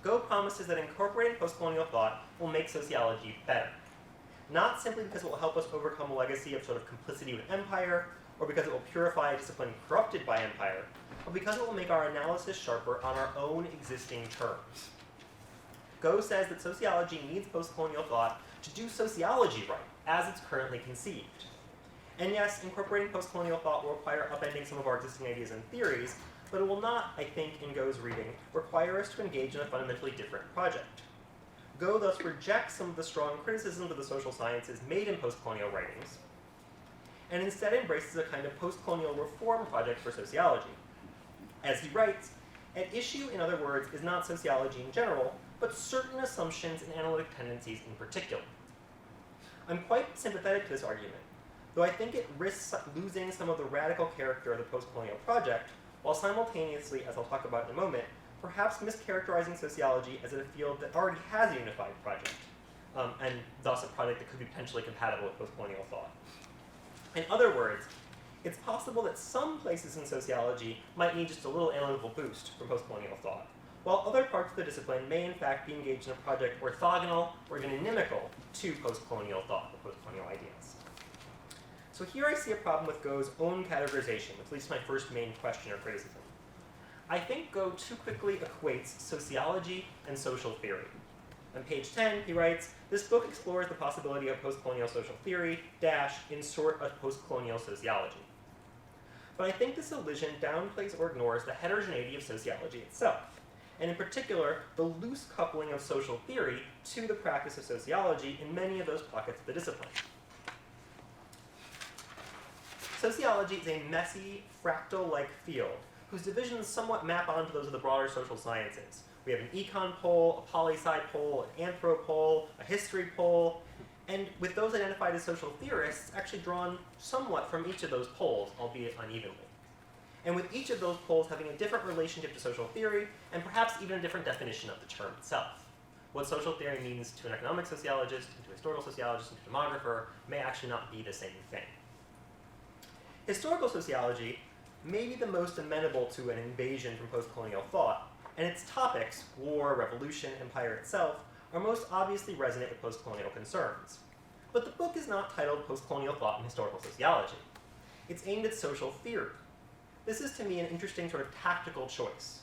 Go promises that incorporating postcolonial thought will make sociology better. Not simply because it will help us overcome a legacy of sort of complicity with empire, or because it will purify a discipline corrupted by empire, but because it will make our analysis sharper on our own existing terms. Go says that sociology needs postcolonial thought to do sociology right, as it's currently conceived. And yes, incorporating postcolonial thought will require upending some of our existing ideas and theories, but it will not, I think, in Go's reading, require us to engage in a fundamentally different project. Go thus rejects some of the strong criticisms of the social sciences made in postcolonial writings, and instead embraces a kind of postcolonial reform project for sociology. As he writes, at issue, in other words, is not sociology in general, but certain assumptions and analytic tendencies in particular. I'm quite sympathetic to this argument, though I think it risks losing some of the radical character of the postcolonial project, while simultaneously, as I'll talk about in a moment, perhaps mischaracterizing sociology as a field that already has a unified project, and thus a project that could be potentially compatible with postcolonial thought. In other words, it's possible that some places in sociology might need just a little analytical boost from postcolonial thought, while other parts of the discipline may in fact be engaged in a project orthogonal or even inimical to postcolonial thought or postcolonial ideas. So here I see a problem with Go's own categorization, which leads to my first main question or criticism. I think Go too quickly equates sociology and social theory. On page 10, he writes, this book explores the possibility of postcolonial social theory, in sort of postcolonial sociology. But I think this elision downplays or ignores the heterogeneity of sociology itself, and in particular, the loose coupling of social theory to the practice of sociology in many of those pockets of the discipline. Sociology is a messy, fractal-like field whose divisions somewhat map onto those of the broader social sciences. We have an econ pole, a poli-sci pole, an anthro pole, a history pole, and with those identified as social theorists, actually drawn somewhat from each of those poles, albeit unevenly. And with each of those poles having a different relationship to social theory, and perhaps even a different definition of the term itself. What social theory means to an economic sociologist, and to a historical sociologist, and to a demographer may actually not be the same thing. Historical sociology may be the most amenable to an invasion from postcolonial thought, and its topics, war, revolution, empire itself, are most obviously resonant with postcolonial concerns. But the book is not titled Postcolonial Thought and Historical Sociology. It's aimed at social theory. This is to me an interesting sort of tactical choice.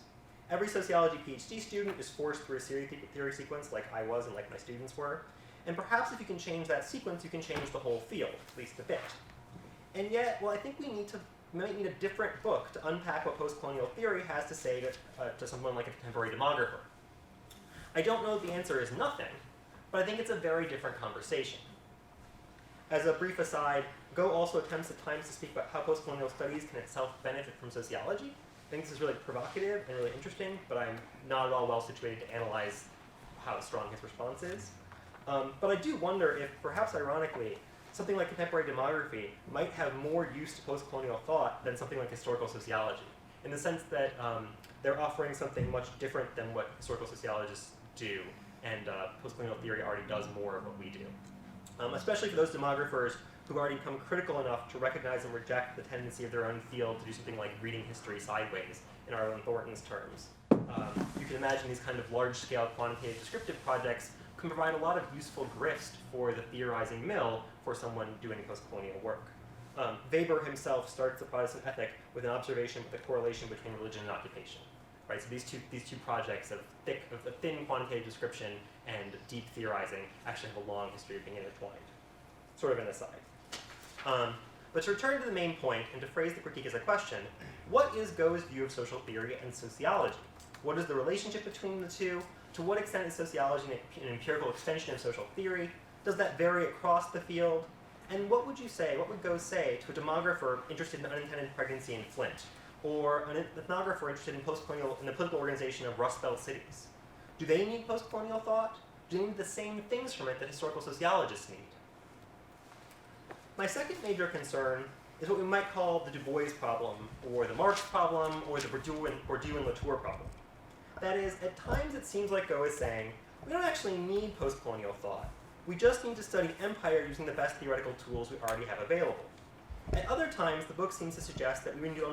Every sociology PhD student is forced through a theory sequence like I was and like my students were, and perhaps if you can change that sequence, you can change the whole field, at least a bit. And yet, well, I think we might need a different book to unpack what postcolonial theory has to say to someone like a contemporary demographer. I don't know if the answer is nothing, but I think it's a very different conversation. As a brief aside, Go also attempts at times to speak about how postcolonial studies can itself benefit from sociology. I think this is really provocative and really interesting, but I'm not at all well situated to analyze how strong his response is. But I do wonder if, perhaps ironically, something like contemporary demography might have more use to postcolonial thought than something like historical sociology, in the sense that they're offering something much different than what historical sociologists do, and postcolonial theory already does more of what we do. Especially for those demographers who've already become critical enough to recognize and reject the tendency of their own field to do something like reading history sideways, in our own Thornton's terms. You can imagine these kind of large-scale quantitative descriptive projects can provide a lot of useful grist for the theorizing mill for someone doing postcolonial work. Weber himself starts the Protestant ethic with an observation of the correlation between religion and occupation. Right, so these two projects of thin quantitative description and deep theorizing actually have a long history of being intertwined. Sort of an aside. But to return to the main point and to phrase the critique as a question, what is Go's view of social theory and sociology? What is the relationship between the two? To what extent is sociology an empirical extension of social theory? Does that vary across the field? And what would you say, what would Go say to a demographer interested in unintended pregnancy in Flint, or an ethnographer interested in the political organization of Rust Belt cities? Do they need post-colonial thought? Do they need the same things from it that historical sociologists need? My second major concern is what we might call the Du Bois problem, or the Marx problem, or the Bourdieu and Latour problem. That is, at times it seems like Go is saying, we don't actually need post-colonial thought. We just need to study empire using the best theoretical tools we already have available. At other times, the book seems to suggest that we need to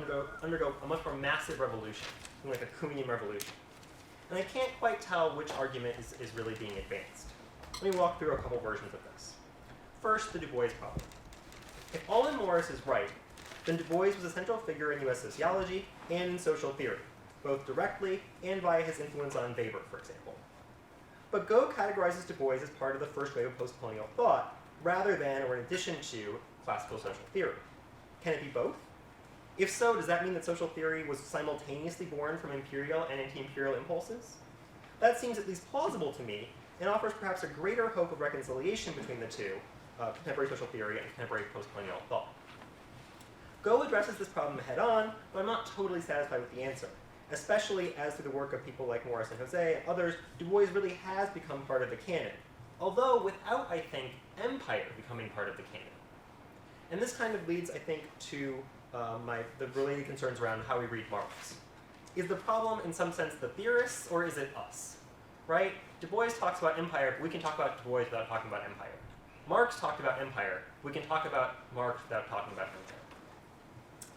undergo a much more massive revolution, like a Kuhnian revolution. And I can't quite tell which argument is really being advanced. Let me walk through a couple versions of this. First, the Du Bois problem. If Alden Morris is right, then Du Bois was a central figure in US sociology and in social theory, both directly and via his influence on Weber, for example. But Go categorizes Du Bois as part of the first wave of post-colonial thought, rather than or in addition to classical social theory. Can it be both? If so, does that mean that social theory was simultaneously born from imperial and anti-imperial impulses? That seems at least plausible to me, and offers perhaps a greater hope of reconciliation between the two, contemporary social theory and contemporary post-colonial thought. Go addresses this problem head-on, but I'm not totally satisfied with the answer, especially as through the work of people like Morris and Jose and others, Du Bois really has become part of the canon, although without, I think, empire becoming part of the canon. And this kind of leads, I think, to the related concerns around how we read Marx. Is the problem, in some sense, the theorists, or is it us? Right? Du Bois talks about empire, but we can talk about Du Bois without talking about empire. Marx talked about empire. We can talk about Marx without talking about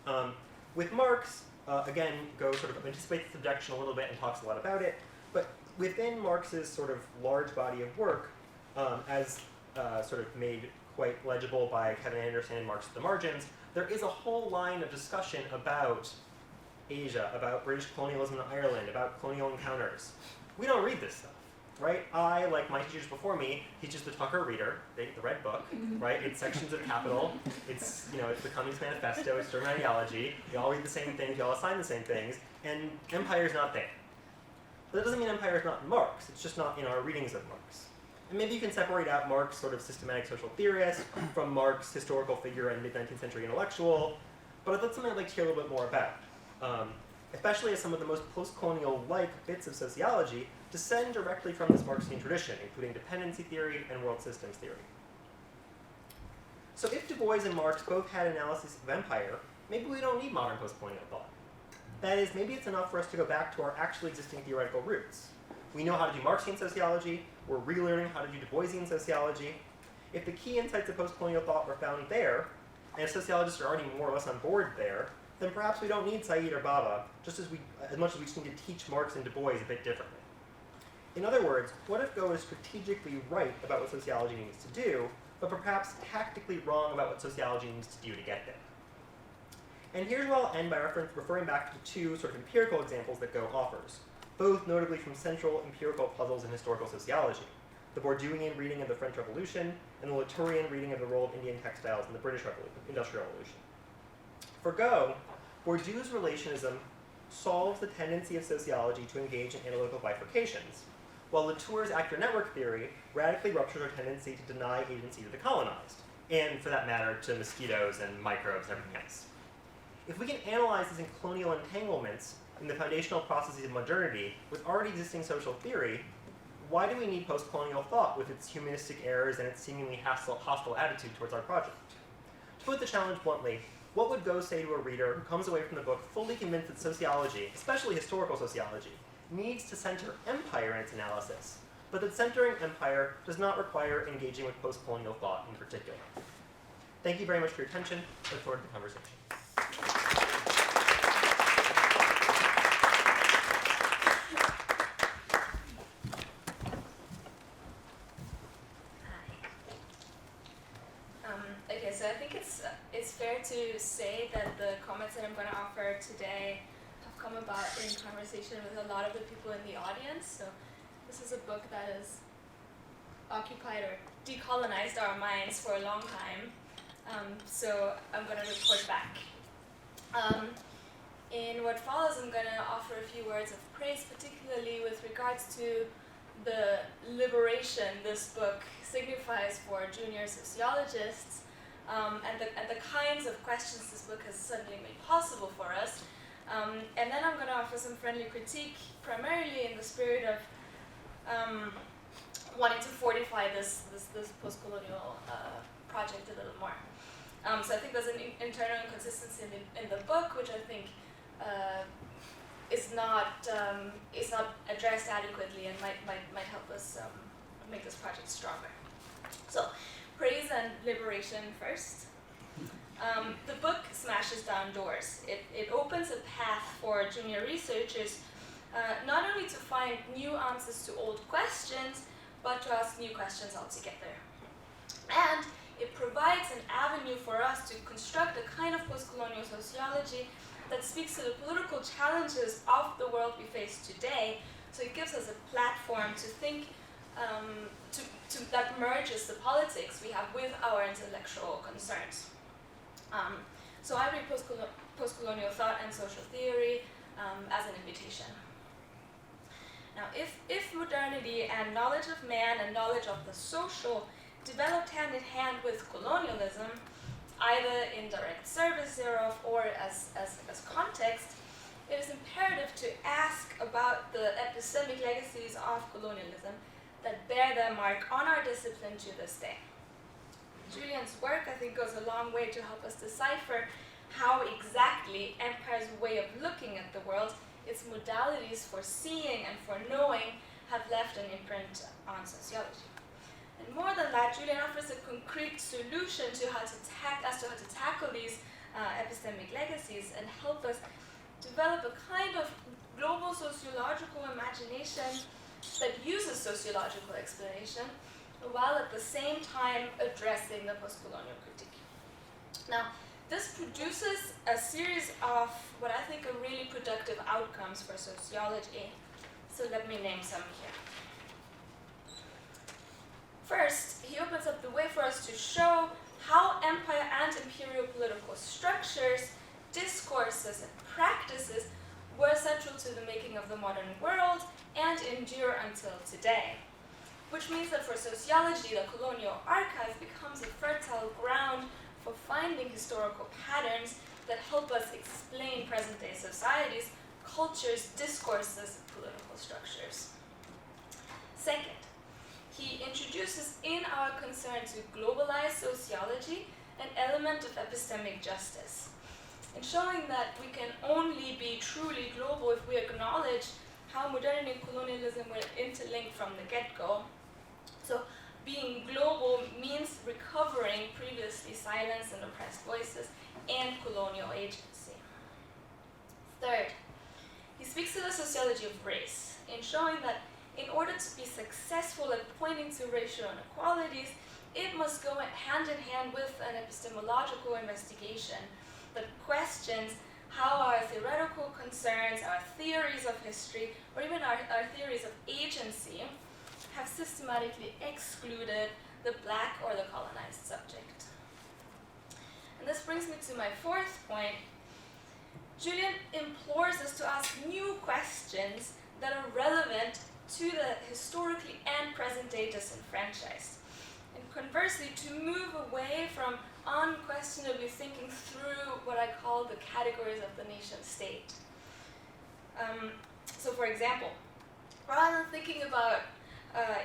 empire. With Marx, again, Go sort of anticipates this objection a little bit and talks a lot about it, but within Marx's sort of large body of work, as sort of made quite legible by Kevin Anderson and Marx at the Margins, there is a whole line of discussion about Asia, about British colonialism in Ireland, about colonial encounters. We don't read this stuff, right? I, like my teachers before me, teaches the Tucker Reader, the red book, right? It's sections of Capital, it's the Communist Manifesto, it's German ideology, we all read the same things, we all assign the same things, and empire is not there. But that doesn't mean empire is not in Marx, it's just not in our readings of Marx. And maybe you can separate out Marx, sort of systematic social theorist, from Marx, historical figure and mid-19th century intellectual, but that's something I'd like to hear a little bit more about. Especially as some of the most post-colonial-like bits of sociology descend directly from this Marxian tradition, including dependency theory and world systems theory. So if Du Bois and Marx both had analysis of empire, maybe we don't need modern post-colonial thought. That is, maybe it's enough for us to go back to our actually existing theoretical roots. We know how to do Marxian sociology, we're relearning how to do Du Boisian sociology. If the key insights of post-colonial thought were found there, and if sociologists are already more or less on board there, then perhaps we don't need Said or Bhabha, just as much as we just need to teach Marx and Du Bois a bit differently. In other words, what if Go is strategically right about what sociology needs to do, but perhaps tactically wrong about what sociology needs to do to get there? And here's where I'll end by referring back to the two sort of empirical examples that Go offers, both notably from central empirical puzzles in historical sociology, the Bourdieuian reading of the French Revolution and the Latourian reading of the role of Indian textiles in the British Industrial Revolution. For Go, Bourdieu's relationism solves the tendency of sociology to engage in analytical bifurcations, while Latour's actor network theory radically ruptures our tendency to deny agency to the colonized, and for that matter, to mosquitoes and microbes and everything else. If we can analyze these colonial entanglements in the foundational processes of modernity with already existing social theory, why do we need post-colonial thought with its humanistic errors and its seemingly hostile attitude towards our project? To put the challenge bluntly, what would Go say to a reader who comes away from the book fully convinced that sociology, especially historical sociology, needs to center empire in its analysis, but that centering empire does not require engaging with post-colonial thought in particular? Thank you very much for your attention. I look forward to the conversation. Okay, so I think it's fair to say that the comments that I'm going to offer today have come about in conversation with a lot of the people in the audience. So this is a book that has occupied or decolonized our minds for a long time. So I'm going to report back. In what follows, I'm going to offer a few words of praise, particularly with regards to the liberation this book signifies for junior sociologists, and the kinds of questions this book has suddenly made possible for us. And then I'm going to offer some friendly critique, primarily in the spirit of wanting to fortify this post-colonial project a little more. So I think there's an internal inconsistency in the book, which I think is not addressed adequately and might help us make this project stronger. So, praise and liberation first. The book smashes down doors. It opens a path for junior researchers not only to find new answers to old questions, but to ask new questions altogether. And it provides an avenue for us to construct a kind of post-colonial sociology that speaks to the political challenges of the world we face today. So it gives us a platform to think that merges the politics we have with our intellectual concerns. So I read post-colonial thought and social theory as an invitation. Now, if modernity and knowledge of man and knowledge of the social developed hand in hand with colonialism, either in direct service thereof or as context, it is imperative to ask about the epistemic legacies of colonialism that bear their mark on our discipline to this day. Julian's work, I think, goes a long way to help us decipher how exactly empire's way of looking at the world, its modalities for seeing and for knowing, have left an imprint on sociology. And more than that, Julian offers a concrete solution to how to tackle these epistemic legacies and help us develop a kind of global sociological imagination that uses sociological explanation while at the same time addressing the postcolonial critique. Now, this produces a series of what I think are really productive outcomes for sociology. So let me name some here. First, he opens up the way for us to show how empire and imperial political structures, discourses, and practices were central to the making of the modern world and endure until today. Which means that for sociology, the colonial archive becomes a fertile ground for finding historical patterns that help us explain present-day societies, cultures, discourses, and political structures. Second, he introduces in our concern to globalize sociology an element of epistemic justice, in showing that we can only be truly global if we acknowledge how modernity and colonialism were interlinked from the get-go. So being global means recovering previously silenced and oppressed voices and colonial agency. Third, he speaks to the sociology of race, in showing that in order to be successful at pointing to racial inequalities, it must go hand in hand with an epistemological investigation that questions how our theoretical concerns, our theories of history, or even our theories of agency have systematically excluded the black or the colonized subject. And this brings me to my fourth point. Julian implores us to ask new questions that are relevant to the historically and present-day disenfranchised. And conversely, to move away from unquestionably thinking through what I call the categories of the nation-state. So for example, rather than thinking about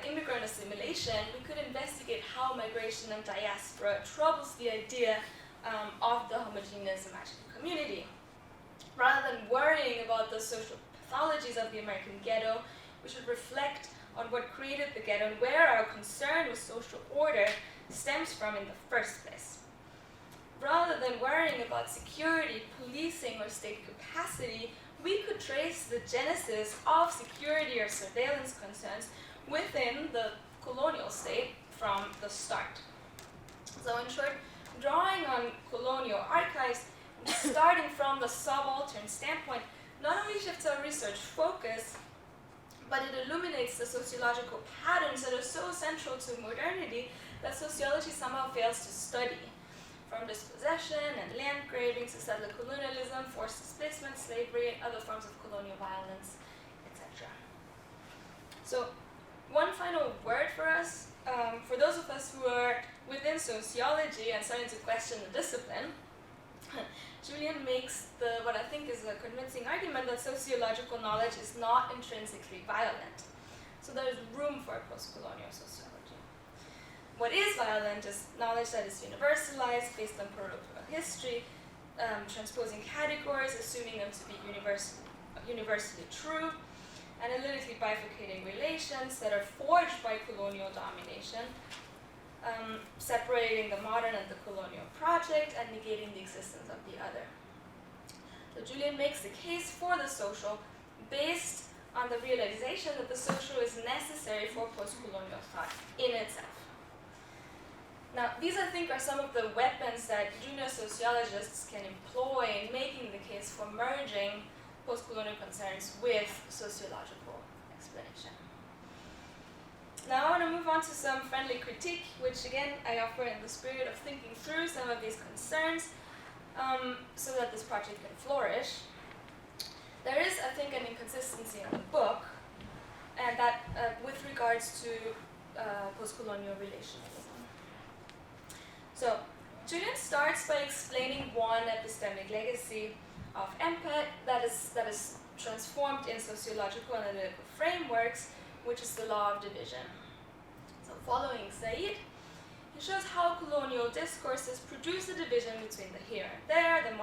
immigrant assimilation, we could investigate how migration and diaspora troubles the idea of the homogeneous imagined community. Rather than worrying about the social pathologies of the American ghetto, we should reflect on what created the ghetto and where our concern with social order stems from in the first place. Rather than worrying about security, policing, or state capacity, we could trace the genesis of security or surveillance concerns within the colonial state from the start. So in short, drawing on colonial archives, starting from the subaltern standpoint, not only shifts our research focus, but it illuminates the sociological patterns that are so central to modernity that sociology somehow fails to study. from dispossession and land grabbing to settler colonialism, forced displacement, slavery, and other forms of colonial violence, etc. So, one final word for us, for those of us who are within sociology and starting to question the discipline, Julian makes what I think is a convincing argument that sociological knowledge is not intrinsically violent. So there is room for postcolonial sociology. What is violent is knowledge that is universalized based on parochial history, transposing categories, assuming them to be universally true, analytically bifurcating relations that are forged by colonial domination, separating the modern and the colonial project, and negating the existence of the other. So Julian makes the case for the social based on the realization that the social is necessary for post-colonial thought in itself. Now, these I think are some of the weapons that junior sociologists can employ in making the case for merging post-colonial concerns with sociological explanation. Now I want to move on to some friendly critique, which again I offer in the spirit of thinking through some of these concerns so that this project can flourish. There is, I think, an inconsistency in the book, and that with regards to post-colonial relationalism. So Julian starts by explaining one epistemic legacy of empire that is transformed in sociological analytical frameworks, which is the law of division. So following Said, he shows how colonial discourses produce a division between the here and there, the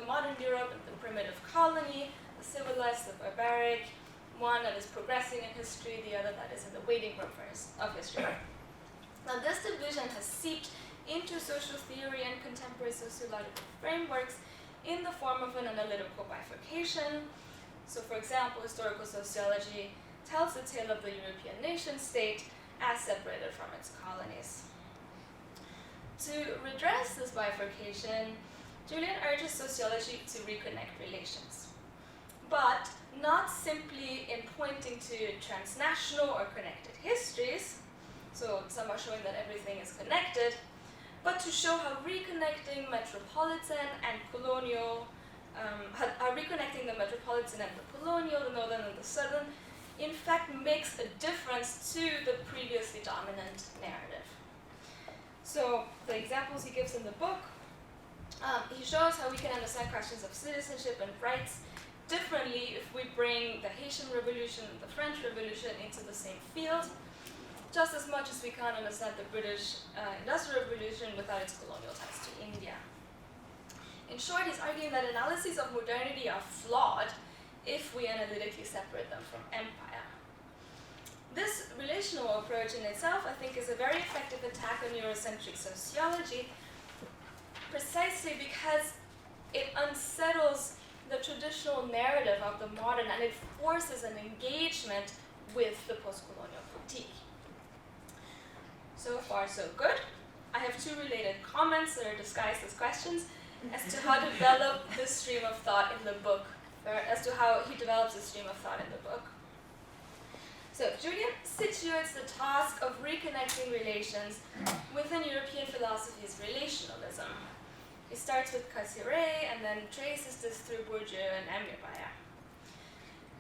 modern Europe and the primitive colony, the civilized, the barbaric, one that is progressing in history, the other that is in the waiting room of history. Now this division has seeped into social theory and contemporary sociological frameworks in the form of an analytical bifurcation. So for example, historical sociology tells the tale of the European nation state as separated from its colonies. To redress this bifurcation, Julian urges sociology to reconnect relations, but not simply in pointing to transnational or connected histories, so some are showing that everything is connected, but to show how reconnecting metropolitan and colonial, how reconnecting the metropolitan and the colonial, the northern and the southern, in fact makes a difference to the previously dominant narrative. So the examples he gives in the book, he shows how we can understand questions of citizenship and rights differently if we bring the Haitian Revolution and the French Revolution into the same field, just as much as we can't understand the British Industrial Revolution without its colonial ties to India. In short, he's arguing that analyses of modernity are flawed if we analytically separate them from empire. This relational approach in itself, I think, is a very effective attack on Euro-centric sociology, precisely because it unsettles the traditional narrative of the modern and it forces an engagement with the post-colonial critique. So far, so good. I have two related comments that are disguised as questions as to how to develop this stream of thought in the book, or as to how he develops this stream of thought in the book. So Julian situates the task of reconnecting relations within European philosophy's relationalism. He starts with Cassirer and then traces this through Bourdieu and Amilcar.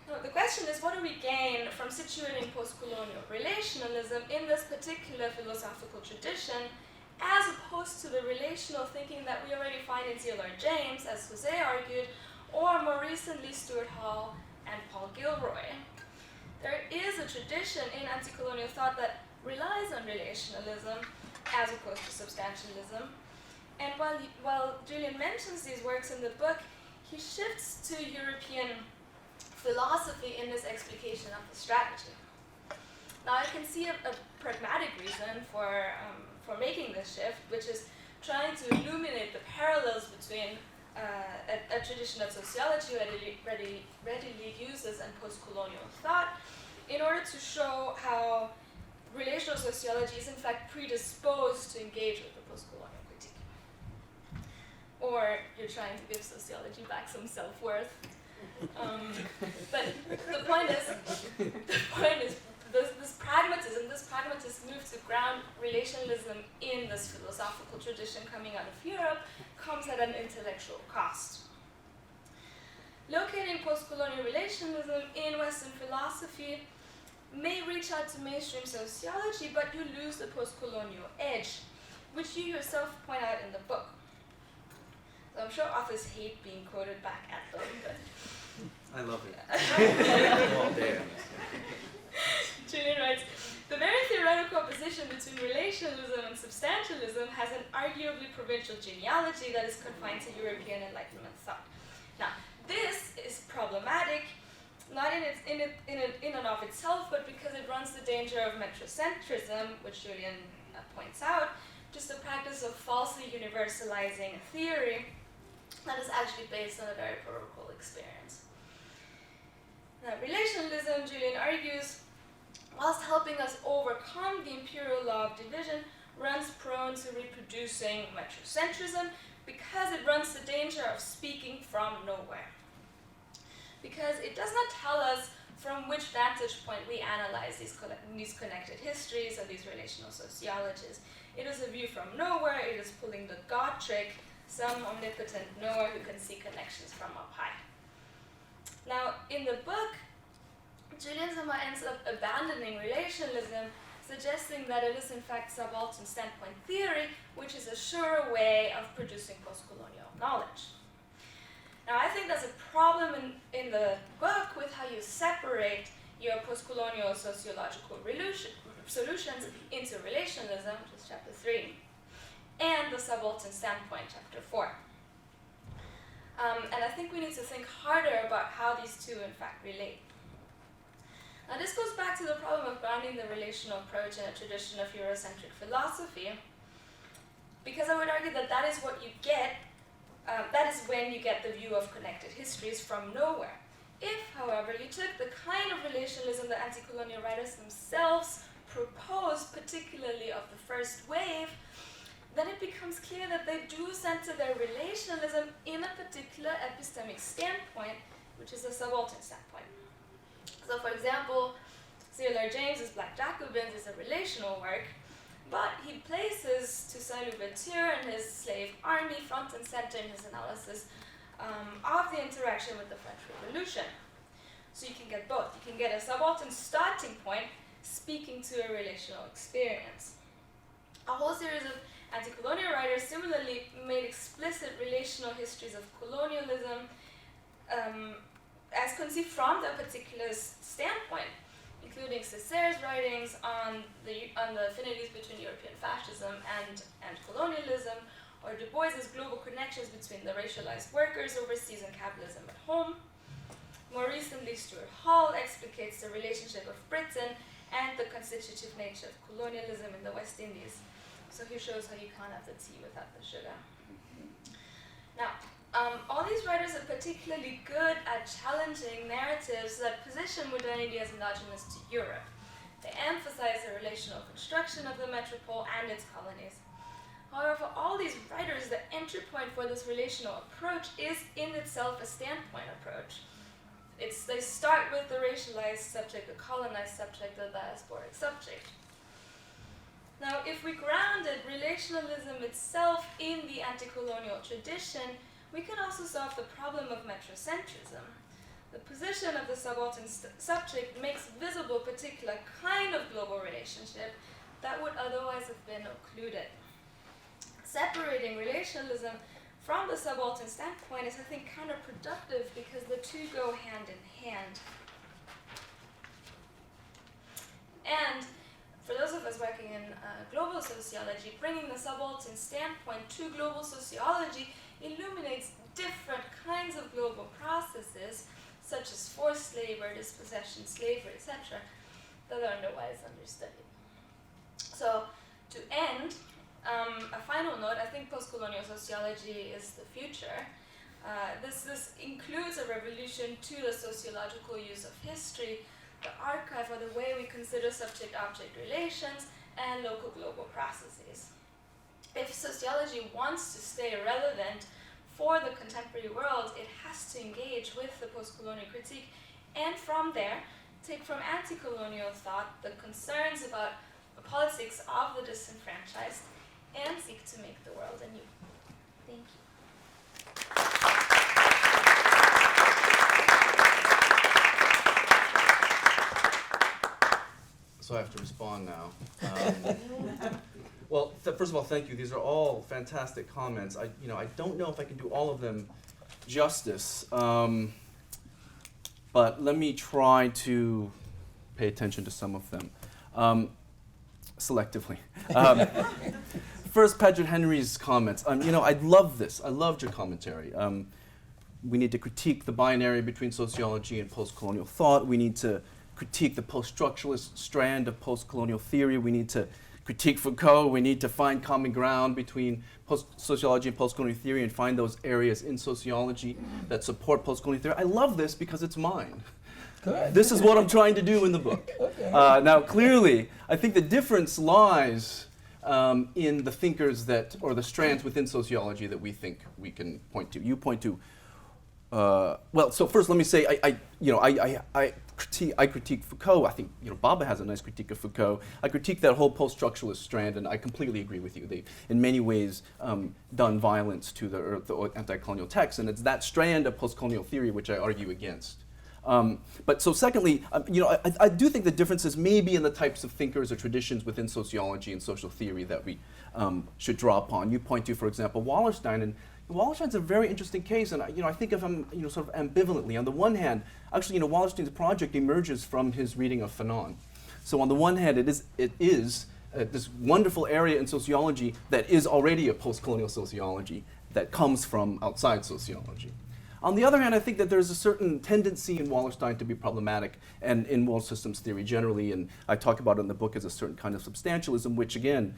Now, the question is, what do we gain from situating post-colonial relationalism in this particular philosophical tradition, as opposed to the relational thinking that we already find in C.L.R. James, as Jose argued, or more recently Stuart Hall and Paul Gilroy? There is a tradition in anti-colonial thought that relies on relationalism as opposed to substantialism. And while Julian mentions these works in the book, he shifts to European philosophy in this explication of the strategy. Now I can see a pragmatic reason for making this shift, which is trying to illuminate the parallels between a tradition that sociology readily uses and post-colonial thought, in order to show how relational sociology is in fact predisposed to engage with the post-colonial critique. Or you're trying to give sociology back some self-worth. But the point is this pragmatism, this pragmatist move to ground relationalism in this philosophical tradition coming out of Europe, comes at an intellectual cost. Locating postcolonial relationalism in Western philosophy may reach out to mainstream sociology, but you lose the postcolonial edge, which you yourself point out in the book. So I'm sure authors hate being quoted back at them, but I love it. All day. Julian writes, the very theoretical opposition between relationalism and substantialism has an arguably provincial genealogy that is confined to European Enlightenment thought. Now, this is problematic, not in and of itself, but because it runs the danger of metrocentrism, which Julian points out, just the practice of falsely universalizing a theory that is actually based on a very parochial experience. Now, relationalism, Julian argues, whilst helping us overcome the imperial law of division, runs prone to reproducing metrocentrism because it runs the danger of speaking from nowhere. Because it does not tell us from which vantage point we analyze these connected histories and these relational sociologies. It is a view from nowhere, it is pulling the God trick, some omnipotent knower who can see connections from up high. Now, in the book, Julian somehow ends up abandoning relationalism, suggesting that it is in fact subaltern standpoint theory, which is a surer way of producing postcolonial knowledge. Now, I think there's a problem in the book with how you separate your postcolonial sociological solutions into relationalism, which is chapter 3, and the subaltern standpoint, chapter 4. And I think we need to think harder about how these two in fact relate. Now, this goes back to the problem of grounding the relational approach in a tradition of Euro-centric philosophy, because I would argue that that is what you get, that is when you get the view of connected histories from nowhere. If, however, you took the kind of relationalism that anti-colonial writers themselves proposed, particularly of the first wave, then it becomes clear that they do center their relationalism in a particular epistemic standpoint, which is a subaltern standpoint. So, for example, C.L.R. James's Black Jacobins is a relational work, but he places Toussaint Louverture and his slave army front and center in his analysis of the interaction with the French Revolution. So you can get both. You can get a subaltern starting point speaking to a relational experience. A whole series of anti-colonial writers similarly made explicit relational histories of colonialism as conceived from their particular standpoint, including Césaire's writings on the affinities between European fascism and colonialism, or Du Bois's global connections between the racialized workers overseas and capitalism at home. More recently, Stuart Hall explicates the relationship of Britain and the constitutive nature of colonialism in the West Indies. So he shows how you can't have the tea without the sugar. Now, all these writers are particularly good at challenging narratives that position modernity as endogenous to Europe. They emphasize the relational construction of the metropole and its colonies. However, for all these writers, the entry point for this relational approach is in itself a standpoint approach. They start with the racialized subject, the colonized subject, the diasporic subject. Now, if we grounded relationalism itself in the anti-colonial tradition, we can also solve the problem of metrocentrism. The position of the subaltern subject makes visible a particular kind of global relationship that would otherwise have been occluded. Separating relationalism from the subaltern standpoint is, I think, counterproductive because the two go hand in hand. And for those of us working in global sociology, bringing the subaltern standpoint to global sociology illuminates different kinds of global processes, such as forced labor, dispossession, slavery, etc., that are otherwise understudied. So, to end, a final note, I think postcolonial sociology is the future. This includes a revolution to the sociological use of history, the archive, or the way we consider subject-object relations, and local global processes. If sociology wants to stay relevant for the contemporary world, it has to engage with the postcolonial critique, and from there, take from anti-colonial thought the concerns about the politics of the disenfranchised, and seek to make the world anew. Thank you. So I have to respond now. Well, first of all, thank you. These are all fantastic comments. I don't know if I can do all of them justice, but let me try to pay attention to some of them selectively. First, Paget Henry's comments. I love this. I loved your commentary. We need to critique the binary between sociology and post-colonial thought. We need to critique the post-structuralist strand of post-colonial theory. We need to critique Foucault. We need to find common ground between sociology and post-colonial theory and find those areas in sociology that support post-colonial theory. I love this because it's mine. Good. This is what I'm trying to do in the book. Okay. Now, clearly, I think the difference lies in the thinkers or the strands within sociology that we think we can point to. You point to, well, so first let me say, I critique Foucault. I think Bhabha has a nice critique of Foucault. I critique that whole post-structuralist strand, and I completely agree with you. They, in many ways, done violence to the anti-colonial text, and it's that strand of post-colonial theory which I argue against. But so secondly, I do think the differences may be in the types of thinkers or traditions within sociology and social theory that we should draw upon. You point to, for example, Wallerstein, and Wallerstein's a very interesting case, and I think of him sort of ambivalently. On the one hand, actually, Wallerstein's project emerges from his reading of Fanon. So on the one hand, it is this wonderful area in sociology that is already a post-colonial sociology that comes from outside sociology. On the other hand, I think that there's a certain tendency in Wallerstein to be problematic, and in world systems theory generally, and I talk about it in the book as a certain kind of substantialism, which again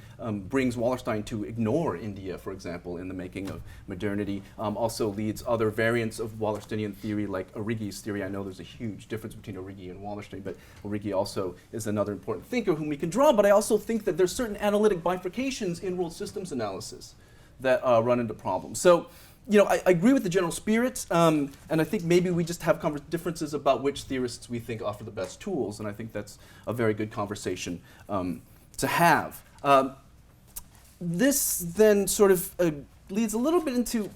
brings Wallerstein to ignore India, for example, in the making of modernity. Also leads other variants of Wallersteinian theory, like Origi's theory. I know there's a huge difference between Origi and Wallerstein, but Origi also is another important thinker whom we can draw, but I also think that there's certain analytic bifurcations in world systems analysis that run into problems. So, I agree with the general spirit, and I think maybe we just have differences about which theorists we think offer the best tools, and I think that's a very good conversation to have. This then sort of leads a little bit into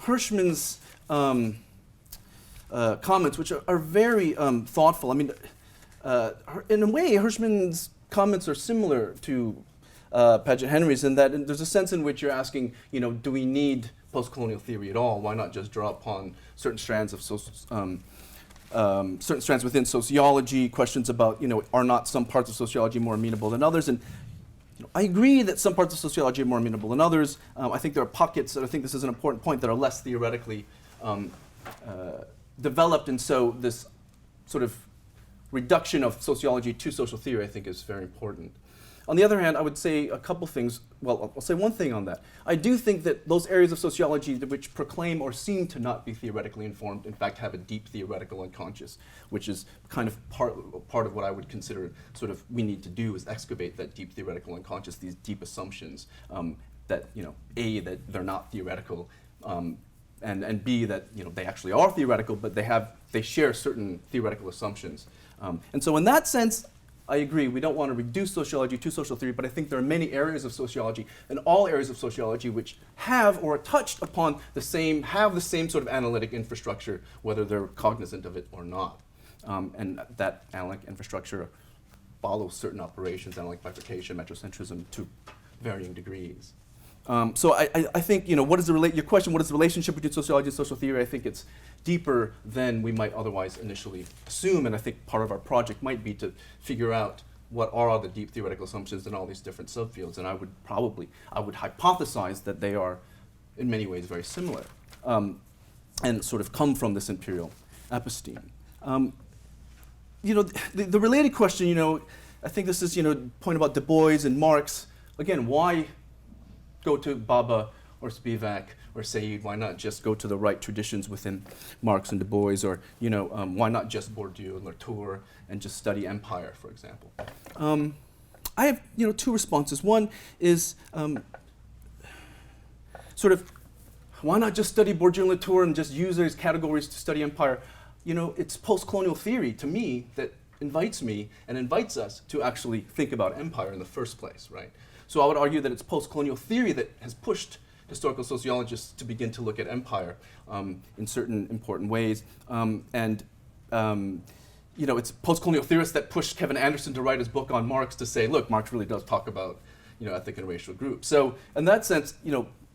Hirschman's comments, which are very thoughtful. I mean, in a way, Hirschman's comments are similar to Paget Henry's in that there's a sense in which you're asking, do we need post-colonial theory at all? Why not just draw upon certain strands of certain strands within sociology? Questions about, are not some parts of sociology more amenable than others? And I agree that some parts of sociology are more amenable than others. I think there are pockets, and I think this is an important point, that are less theoretically developed, and so this sort of reduction of sociology to social theory, I think, is very important. On the other hand, I would say a couple things. Well, I'll say one thing on that. I do think that those areas of sociology which proclaim or seem to not be theoretically informed, in fact, have a deep theoretical unconscious, which is kind of part of what I would consider sort of we need to do is excavate that deep theoretical unconscious, these deep assumptions that, A, that they're not theoretical, and B, that they actually are theoretical, but they share certain theoretical assumptions. And so in that sense, I agree, we don't want to reduce sociology to social theory, but I think there are many areas of sociology and all areas of sociology which have or are touched upon have the same sort of analytic infrastructure, whether they're cognizant of it or not. And that analytic infrastructure follows certain operations, analytic bifurcation, metrocentrism, to varying degrees. So I think, what is your question, what is the relationship between sociology and social theory? I think it's deeper than we might otherwise initially assume, and I think part of our project might be to figure out what are all the deep theoretical assumptions in all these different subfields, and I would hypothesize that they are in many ways very similar, and sort of come from this imperial episteme. The related question, I think this is, point about Du Bois and Marx. Again, why go to Bhabha or Spivak or Said? Why not just go to the right traditions within Marx and Du Bois? Or why not just Bourdieu and Latour and just study empire, for example? I have two responses. One is sort of why not just study Bourdieu and Latour and just use those categories to study empire? It's post-colonial theory to me that invites me and invites us to actually think about empire in the first place, right? So I would argue that it's post-colonial theory that has pushed historical sociologists to begin to look at empire in certain important ways. It's post-colonial theorists that pushed Kevin Anderson to write his book on Marx to say, look, Marx really does talk about ethnic and racial groups. So in that sense,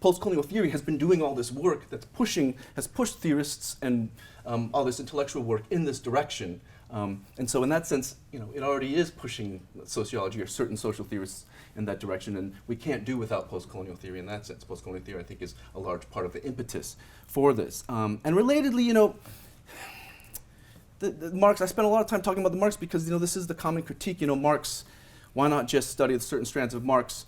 post-colonial theory has been doing all this work has pushed theorists and all this intellectual work in this direction. And so in that sense, it already is pushing sociology or certain social theorists in that direction, and we can't do without post-colonial theory in that sense. Post-colonial theory, I think, is a large part of the impetus for this. And relatedly, the Marx, I spent a lot of time talking about the Marx because, this is the common critique. Marx, why not just study certain strands of Marx?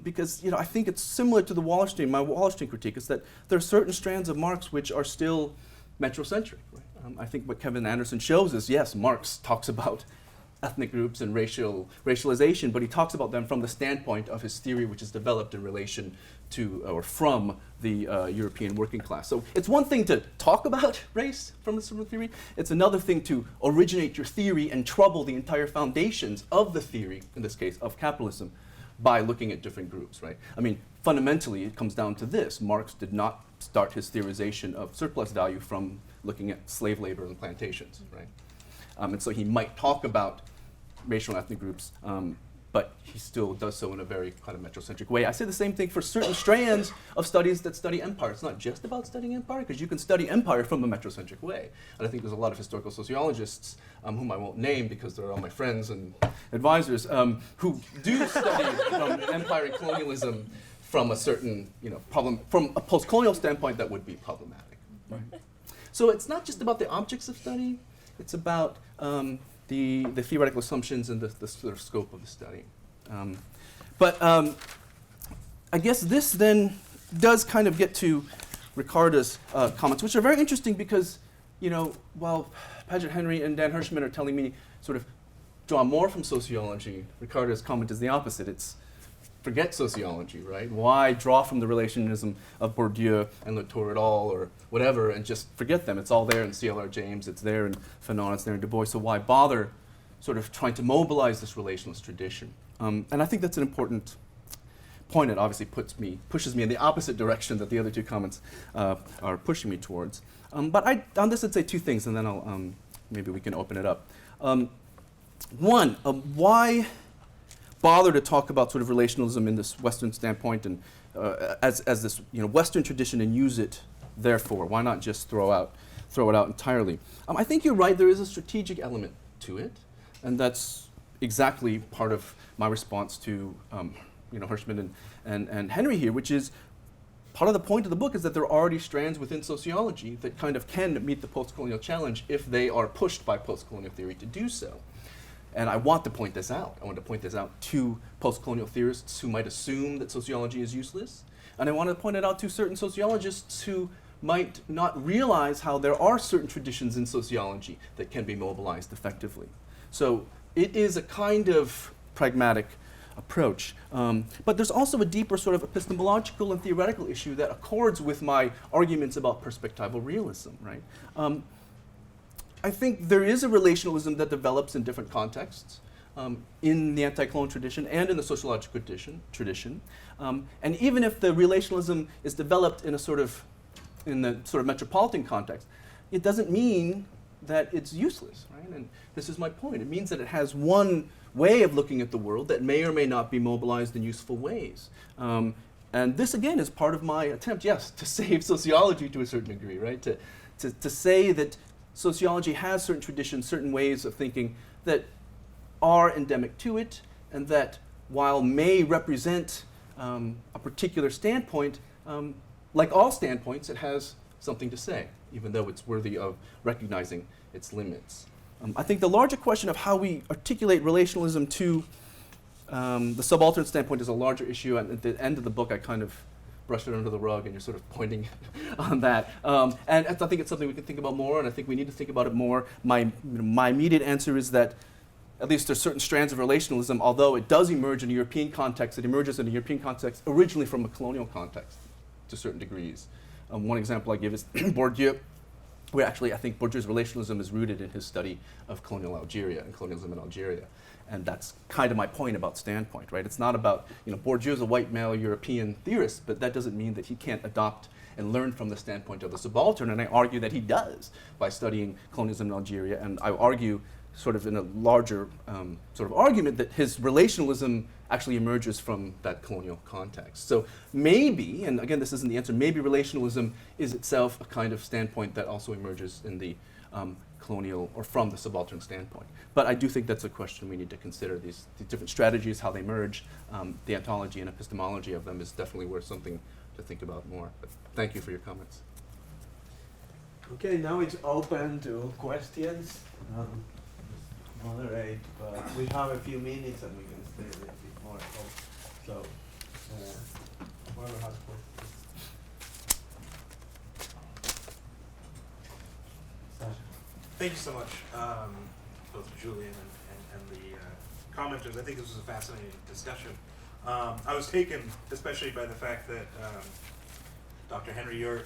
Because, I think it's similar to my Wallerstein critique, is that there are certain strands of Marx which are still metrocentric. Right? I think what Kevin Anderson shows is, yes, Marx talks about ethnic groups and racialization, but he talks about them from the standpoint of his theory, which is developed in relation to or from the European working class. So it's one thing to talk about race from a certain theory. It's another thing to originate your theory and trouble the entire foundations of the theory, in this case, of capitalism, by looking at different groups, right? I mean, fundamentally, it comes down to this. Marx did not start his theorization of surplus value from looking at slave labor and plantations, right? And so he might talk about racial and ethnic groups, but he still does so in a very kind of metrocentric way. I say the same thing for certain strands of studies that study empire. It's not just about studying empire, because you can study empire from a metrocentric way. And I think there's a lot of historical sociologists, whom I won't name because they're all my friends and advisors, who do study empire and colonialism from a certain, from a post-colonial standpoint that would be problematic. Right? So it's not just about the objects of study, it's about the theoretical assumptions and the sort of scope of the study. I guess this then does kind of get to Ricarda's comments, which are very interesting because, while Paget Henry and Dan Hirschman are telling me sort of draw more from sociology, Ricarda's comment is the opposite. It's forget sociology, right? Why draw from the relationism of Bourdieu and Latour et al. Or whatever and just forget them? It's all there in C.L.R. James, it's there in Fanon, it's there in Du Bois, so why bother sort of trying to mobilize this relationalist tradition? And I think that's an important point. It obviously pushes me in the opposite direction that the other two comments are pushing me towards. But on this I'd say two things, and then I'll maybe we can open it up. One, why bother to talk about sort of relationalism in this Western standpoint and as this Western tradition and use it therefore? Why not just throw it out entirely? I think you're right. There is a strategic element to it, and that's exactly part of my response to Hirschman and Henry here, which is part of the point of the book is that there are already strands within sociology that kind of can meet the post-colonial challenge if they are pushed by post-colonial theory to do so. And I want to point this out. I want to point this out to post-colonial theorists who might assume that sociology is useless. And I want to point it out to certain sociologists who might not realize how there are certain traditions in sociology that can be mobilized effectively. So it is a kind of pragmatic approach. But there's also a deeper sort of epistemological and theoretical issue that accords with my arguments about perspectival realism, right? I think there is a relationalism that develops in different contexts, in the anti-colonial tradition and in the sociological tradition. And even if the relationalism is developed in the sort of metropolitan context, it doesn't mean that it's useless, right? And this is my point. It means that it has one way of looking at the world that may or may not be mobilized in useful ways. And this, again, is part of my attempt, yes, to save sociology to a certain degree, right? To say that sociology has certain traditions, certain ways of thinking that are endemic to it, and that while may represent a particular standpoint, like all standpoints, it has something to say, even though it's worthy of recognizing its limits. I think the larger question of how we articulate relationalism to the subaltern standpoint is a larger issue, and at the end of the book I kind of brush it under the rug, and you're sort of pointing on that. And I think it's something we can think about more, and I think we need to think about it more. My immediate answer is that at least there's certain strands of relationalism, although it does emerge in a European context, it emerges in a European context originally from a colonial context to certain degrees. One example I give is Bourdieu where actually I think Bourdieu's relationalism is rooted in his study of colonial Algeria and colonialism in Algeria. And that's kind of my point about standpoint, right? It's not about, Bourdieu is a white male European theorist, but that doesn't mean that he can't adopt and learn from the standpoint of the subaltern, and I argue that he does by studying colonialism in Algeria, and I argue sort of in a larger sort of argument that his relationalism actually emerges from that colonial context. So maybe, and again this isn't the answer, maybe relationalism is itself a kind of standpoint that also emerges in the colonial or from the subaltern standpoint. But I do think that's a question we need to consider, these different strategies, how they merge, the ontology and epistemology of them is definitely worth something to think about more. But thank you for your comments. Okay, now it's open to questions. Moderate, but we have a few minutes and we can stay a little bit more. So, whoever has questions. Sasha. Thank you so much, both Julian and the commenters. I think this was a fascinating discussion. I was taken especially by the fact that, Dr. Henry, your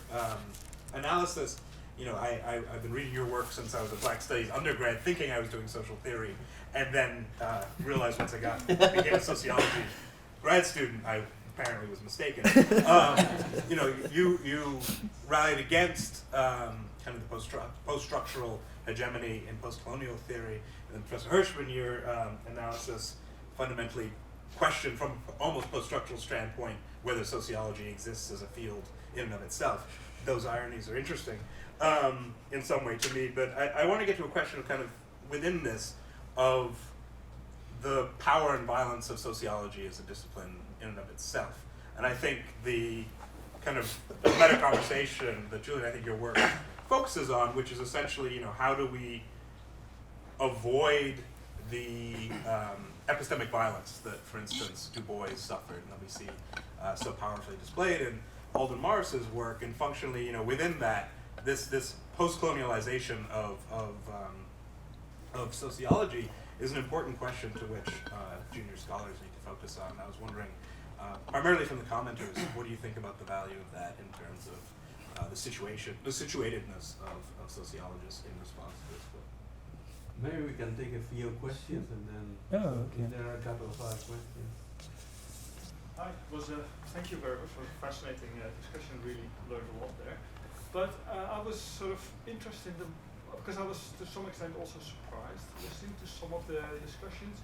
analysis, I've been reading your work since I was a Black Studies undergrad, thinking I was doing social theory, and then realized once I became a sociology grad student, I apparently was mistaken. You rallied against kind of the post-structural hegemony in postcolonial theory, and Professor Hirschman, your analysis fundamentally questioned from almost post-structural standpoint whether sociology exists as a field in and of itself. Those ironies are interesting in some way to me, but I want to get to a question of kind of within this of the power and violence of sociology as a discipline in and of itself. And I think the kind of meta conversation that Julian, I think your work focuses on, which is essentially, how do we avoid the epistemic violence that, for instance, Du Bois suffered, and that we see so powerfully displayed in Alden Morris's work, and functionally, within that, this post-colonialization of sociology is an important question to which junior scholars need to focus on. I was wondering, primarily from the commenters, what do you think about the value of that in terms of the situatedness of sociologists in response to this book? Maybe we can take a few questions and then if there are a couple of other questions. Hi, thank you very much for a fascinating discussion, really learned a lot there. But I was sort of interested because I was to some extent also surprised listening to some of the discussions,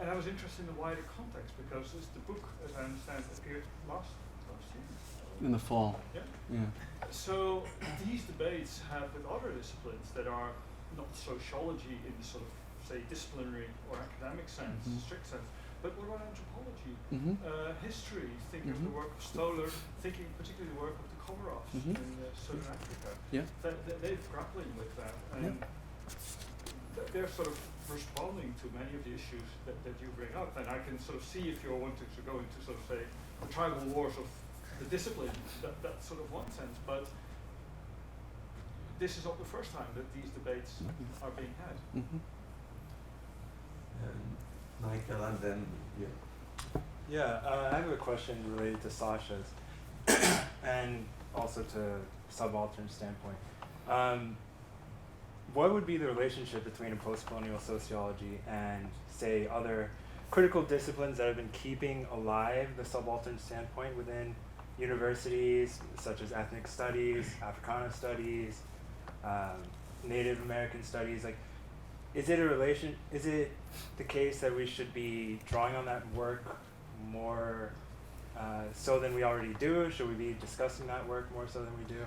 and I was interested in the wider context because the book, as I understand, appeared last year. In the fall. Yeah. So these debates have with other disciplines that are not sociology in the sort of, say, disciplinary or academic sense, strict sense, but what about anthropology, history, thinking of the work of Stoller, thinking particularly the work of the Comoros in Southern Africa. Yeah. They're grappling with that, and they're sort of responding to many of the issues that you bring up, and I can sort of see if you're wanting to go into sort of, say, the tribal wars of the discipline, that's sort of one sense, but this is not the first time that these debates are being had. Michael, and then you. Yeah, I have a question related to Sasha's and also to subaltern standpoint. What would be the relationship between a post-colonial sociology and, say, other critical disciplines that have been keeping alive the subaltern standpoint within universities, such as ethnic studies, Africana studies, Native American studies? Like, is it the case that we should be drawing on that work more so than we already do? Should we be discussing that work more so than we do?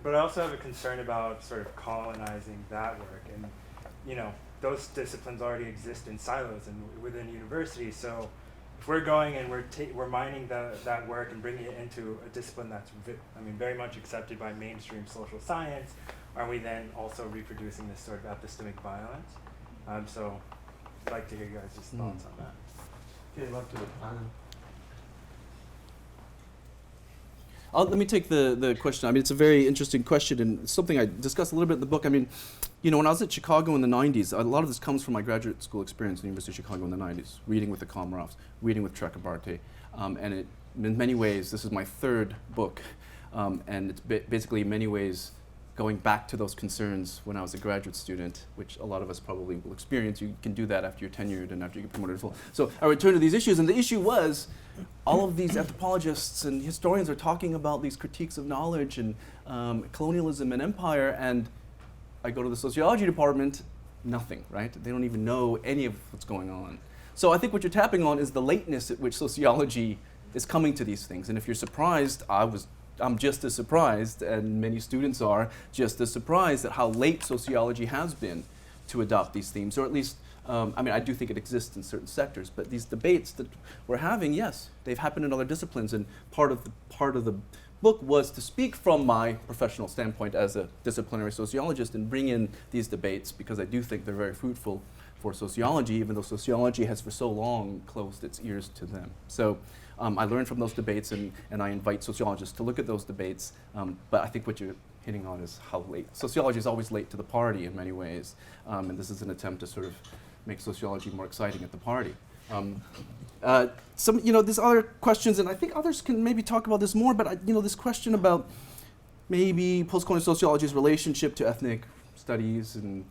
But I also have a concern about sort of colonizing that work, and those disciplines already exist in silos and within universities. So if we're going and we're mining that work and bringing it into a discipline that's very much accepted by mainstream social science, are we then also reproducing this sort of epistemic violence? So I'd like to hear you guys' thoughts on that. Okay, back to the panel. Let me take the question. It's a very interesting question and something I discussed a little bit in the book. When I was at Chicago in the 90s, a lot of this comes from my graduate school experience at the University of Chicago in the 90s, reading with the Komarovs, reading with Chakrabarty. And in many ways, this is my third book. And it's basically in many ways going back to those concerns when I was a graduate student, which a lot of us probably will experience. You can do that after you're tenured and after you get promoted to full. So I return to these issues, and the issue was all of these anthropologists and historians are talking about these critiques of knowledge and colonialism and empire, and I go to the sociology department, nothing, right? They don't even know any of what's going on. So I think what you're tapping on is the lateness at which sociology is coming to these things. And if you're surprised, I'm just as surprised, and many students are just as surprised at how late sociology has been to adopt these themes, or at least, I do think it exists in certain sectors, but these debates that we're having, yes, they've happened in other disciplines, and part of the book was to speak from my professional standpoint as a disciplinary sociologist and bring in these debates, because I do think they're very fruitful for sociology, even though sociology has for so long closed its ears to them. So I learned from those debates, and I invite sociologists to look at those debates, but I think what you're hitting on is how late. Sociology is always late to the party in many ways, and this is an attempt to sort of make sociology more exciting at the party. There's other questions, and I think others can maybe talk about this more, but this question about maybe postcolonial sociology's relationship to ethnic studies and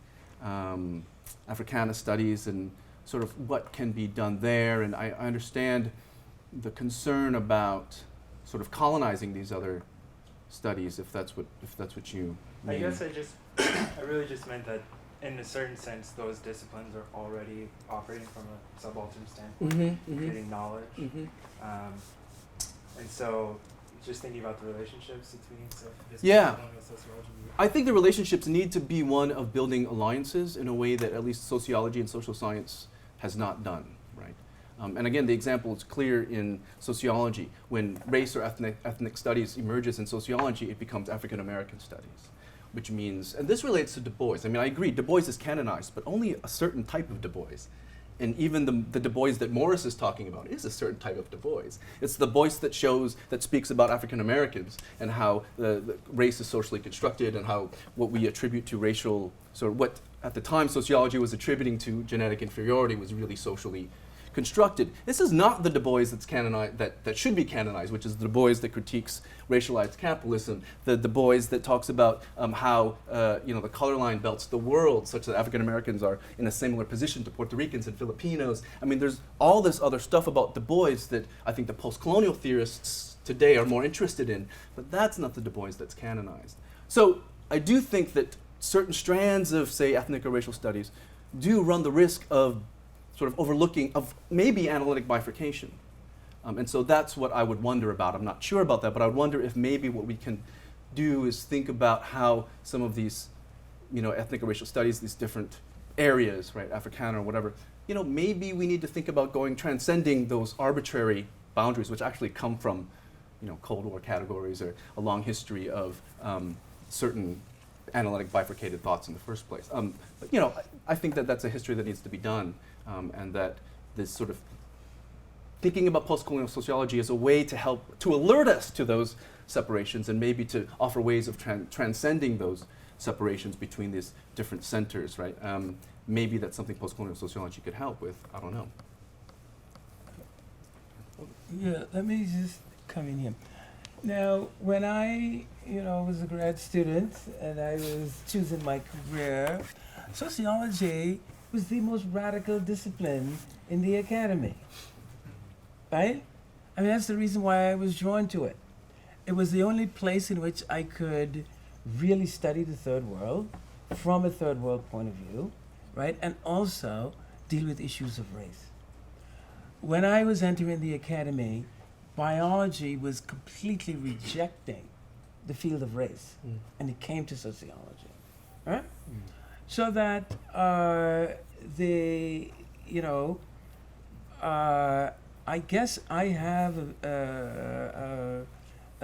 Africana studies, and sort of what can be done there, and I understand the concern about sort of colonizing these other studies, if that's what you mean. I guess I really just meant that in a certain sense, those disciplines are already operating from a subaltern standpoint, creating knowledge. And so just thinking about the relationships between sociology. I think the relationships need to be one of building alliances in a way that at least sociology and social science has not done, right? And again, the example is clear in sociology. When race or ethnic studies emerges in sociology, it becomes African American studies, which means, and this relates to Du Bois. I agree, Du Bois is canonized, but only a certain type of Du Bois. And even the Du Bois that Morris is talking about is a certain type of Du Bois. It's the voice that speaks about African Americans and how the race is socially constructed, and how what we attribute to racial, what at the time sociology was attributing to genetic inferiority was really socially constructed. This is not the Du Bois that's canonized, that should be canonized, which is the Du Bois that critiques racialized capitalism, the Du Bois that talks about how the color line belts the world such that African Americans are in a similar position to Puerto Ricans and Filipinos. There's all this other stuff about Du Bois that I think the postcolonial theorists today are more interested in, but that's not the Du Bois that's canonized. So I do think that certain strands of, say, ethnic or racial studies do run the risk of sort of overlooking of maybe analytic bifurcation. And so that's what I would wonder about. I'm not sure about that, but I would wonder if maybe what we can do is think about how some of these, ethnic or racial studies, these different areas, right, Africana or whatever, maybe we need to think about transcending those arbitrary boundaries, which actually come from, Cold War categories or a long history of certain analytic bifurcated thoughts in the first place. But I think that that's a history that needs to be done. And that this sort of thinking about postcolonial sociology is a way to help to alert us to those separations, and maybe to offer ways of transcending those separations between these different centers, right? Maybe that's something postcolonial sociology could help with. I don't know. Yeah, let me just come in here. Now, when I, was a grad student and I was choosing my career, sociology was the most radical discipline in the academy, right? That's the reason why I was drawn to it. It was the only place in which I could really study the third world from a third world point of view, right? And also deal with issues of race. When I was entering the academy, biology was completely rejecting the field of race, and it came to sociology, right? So that I guess I have a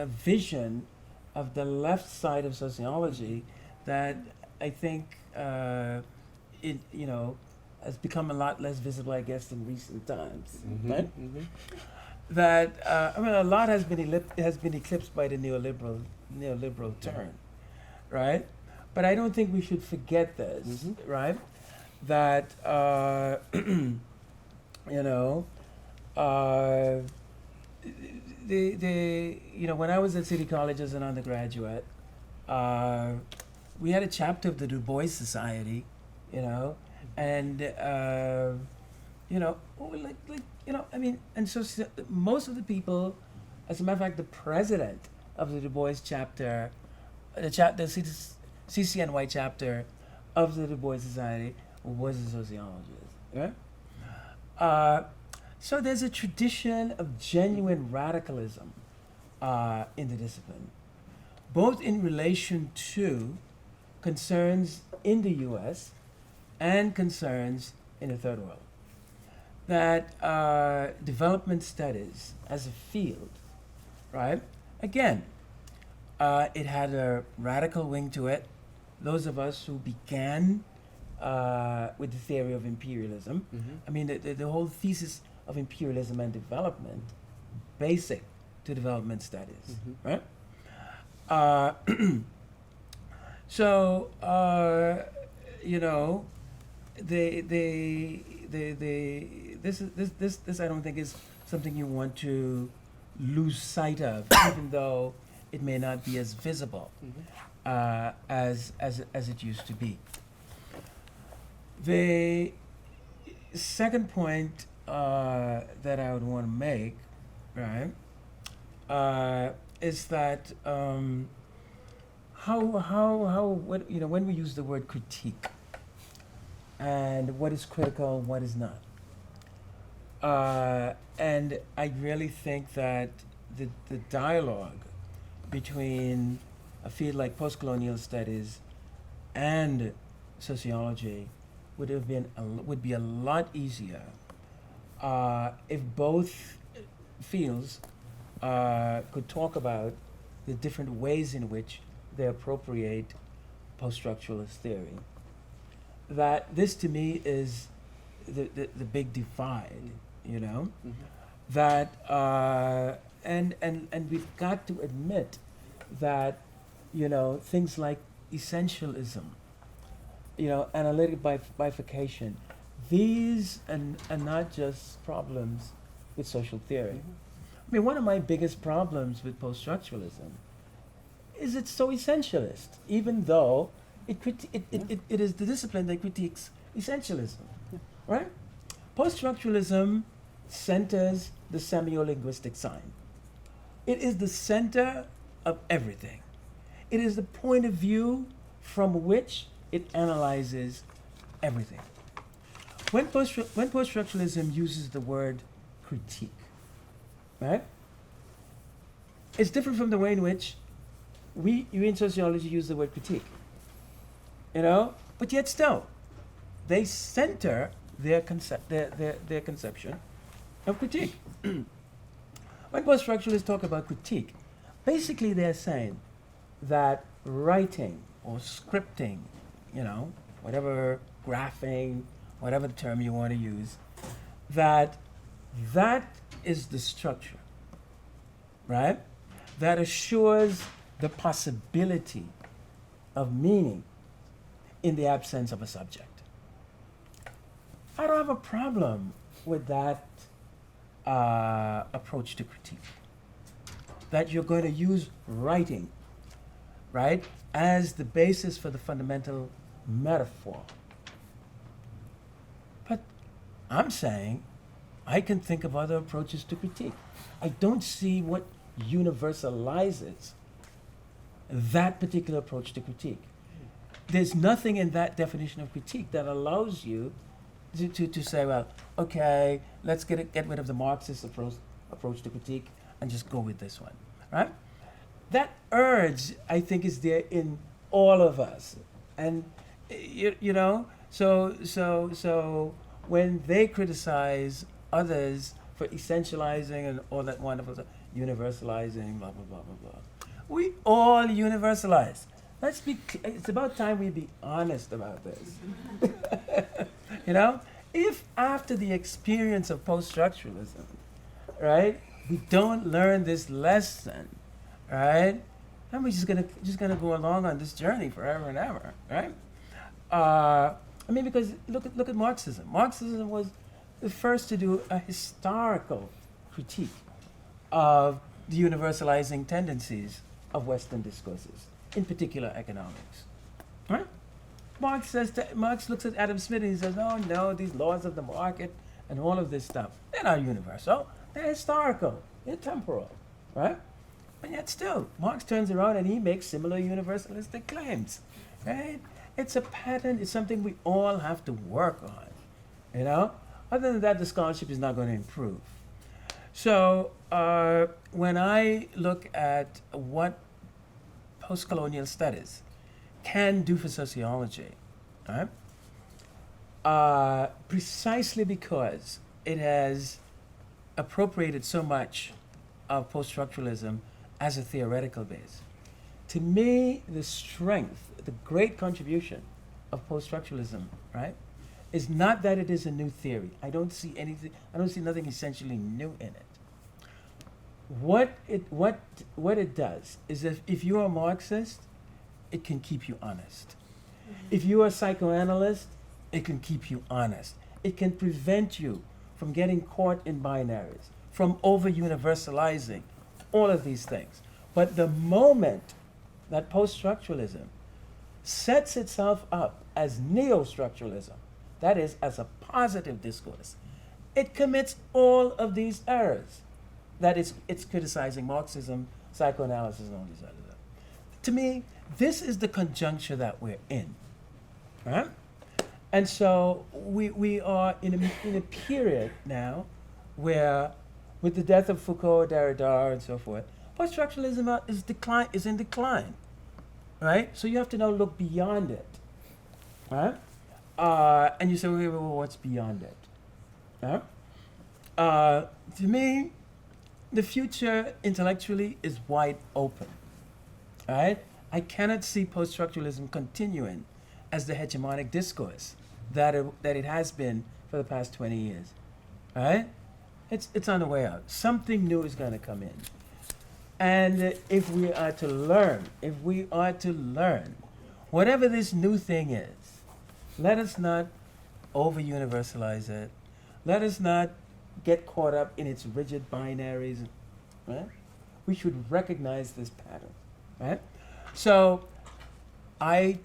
vision of the left side of sociology that I think has become a lot less visible, I guess, in recent times, right? That a lot has been eclipsed by the neoliberal turn, right? But I don't think we should forget this, right? That when I was at City College as an undergraduate, we had a chapter of the Du Bois Society, you know, and you know, I mean, and so most of the people, as a matter of fact, the president of the Du Bois chapter, the CCNY chapter of the Du Bois Society was a sociologist, right? So there's a tradition of genuine radicalism in the discipline, both in relation to concerns in the US and concerns in the third world. That development studies as a field, right? Again, it had a radical wing to it. Those of us who began with the theory of imperialism, I mean, the whole thesis of imperialism and development, basic to development studies, right? So, you know, this I don't think is something you want to lose sight of, even though it may not be as visible as it used to be. The second point that I would want to make, right, is that what, you know, when we use the word critique and what is critical, what is not. And I really think that the dialogue between a field like postcolonial studies and sociology would be a lot easier if both fields could talk about the different ways in which they appropriate post-structuralist theory. That this to me is the big divide, you know? That and we've got to admit that, you know, things like essentialism, you know, analytic bifurcation, these are not just problems with social theory. I mean, one of my biggest problems with post-structuralism is it's so essentialist, even though it is the discipline that critiques essentialism, right? Post-structuralism centers the semiolinguistic sign. It is the center of everything. It is the point of view from which it analyzes everything. When post-structuralism uses the word critique, right? It's different from the way in which we in sociology use the word critique, you know? But yet still, they center their conception of critique. When post-structuralists talk about critique, basically they're saying that writing or scripting, you know, whatever, graphing, whatever term you want to use, that is the structure, right? That assures the possibility of meaning in the absence of a subject. I don't have a problem with that approach to critique. That you're going to use writing, right, as the basis for the fundamental metaphor. But I'm saying I can think of other approaches to critique. I don't see what universalizes that particular approach to critique. There's nothing in that definition of critique that allows you to say, well, okay, let's get rid of the Marxist approach to critique and just go with this one, right? That urge, I think, is there in all of us, and you know, so when they criticize others for essentializing and all that wonderful stuff, universalizing, blah blah blah blah blah, we all universalize. It's about time we be honest about this. You know, if after the experience of post-structuralism, right, we don't learn this lesson, right, then we're just gonna go along on this journey forever and ever, right? I mean, because look at Marxism. Marxism was the first to do a historical critique of the universalizing tendencies of Western discourses, in particular economics, Right? Marx looks at Adam Smith and he says, "Oh no, these laws of the market and all of this stuff, they're not universal. They're historical, they're temporal, right?" And yet still, Marx turns around and he makes similar universalistic claims, right? It's a pattern. It's something we all have to work on, you know? Other than that, the scholarship is not going to improve. So when I look at what postcolonial studies can do for sociology, right? Precisely because it has appropriated so much of post-structuralism as a theoretical base. To me, the strength, the great contribution of post-structuralism, right, is not that it is a new theory. I don't see nothing essentially new in it. What it does is that if you are a Marxist, it can keep you honest. If you are a psychoanalyst, it can keep you honest. It can prevent you from getting caught in binaries, from over-universalizing, all of these things. But the moment that post-structuralism sets itself up as neo-structuralism, that is, as a positive discourse, it commits all of these errors. That it's criticizing Marxism, psychoanalysis, and all these other stuff. To me, this is the conjuncture that we're in, right? And so we are in a period now where, with the death of Foucault, Derrida, and so forth, post-structuralism is in decline, right? So you have to now look beyond it, right? And you say, well, what's beyond it? Right? To me, the future intellectually is wide open, right? I cannot see post-structuralism continuing as the hegemonic discourse that it has been for the past 20 years, right? It's on the way out. Something new is going to come in. And if we are to learn, whatever this new thing is, let us not over-universalize it. Let us not get caught up in its rigid binaries, right? We should recognize this pattern, right? So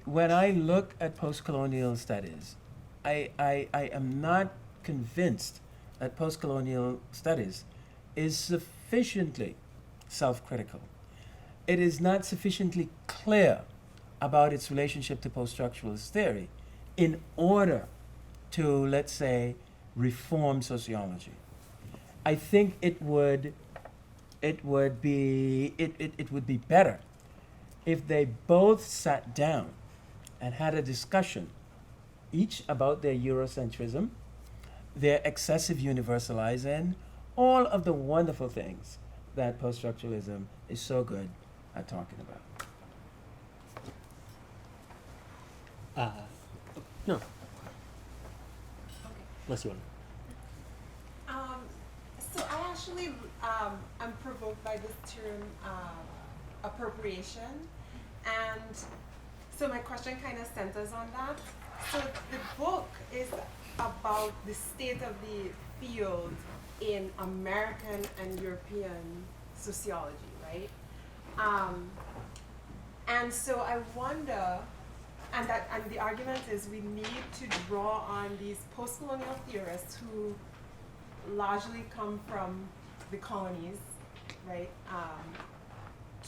when I look at post-colonial studies, I am not convinced that post-colonial studies is sufficiently self-critical. It is not sufficiently clear about its relationship to post-structuralist theory in order to, let's say, reform sociology. I think it would be better if they both sat down and had a discussion, each about their Eurocentrism, their excessive universalizing, all of the wonderful things that post-structuralism is so good at talking about. No. Unless you want. So I actually am provoked by this term appropriation, and so my question kind of centers on that. So the book is about the state of the field in American and European sociology, right? And so I wonder, and the argument is we need to draw on these post-colonial theorists who largely come from the colonies, right?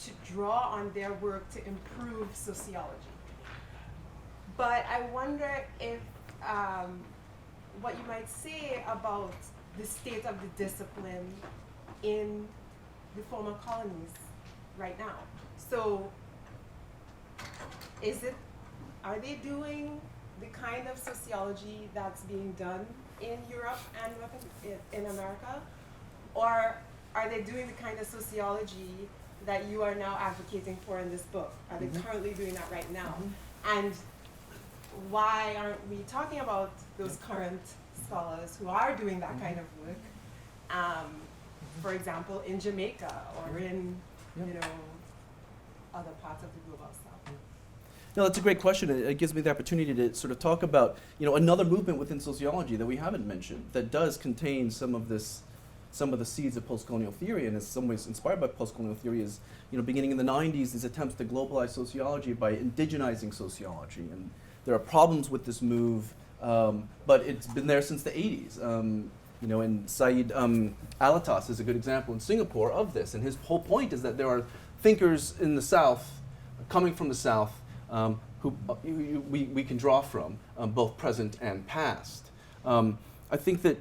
To draw on their work to improve sociology. But I wonder if what you might say about the state of the discipline in the former colonies right now. So are they doing the kind of sociology that's being done in Europe and in America? Or are they doing the kind of sociology that you are now advocating for in this book? Are they currently doing that right now? And why aren't we talking about those current scholars who are doing that kind of work? For example, in Jamaica or in other parts of the global south. No, that's a great question. It gives me the opportunity to sort of talk about, another movement within sociology that we haven't mentioned that does contain some of this some of the seeds of postcolonial theory, and in some ways inspired by postcolonial theory, is beginning in the 90s, these attempts to globalize sociology by indigenizing sociology. And there are problems with this move, but it's been there since the 80s. And Saeed Alatas is a good example in Singapore of this. And his whole point is that there are thinkers in the South, coming from the South, who we can draw from, both present and past. I think that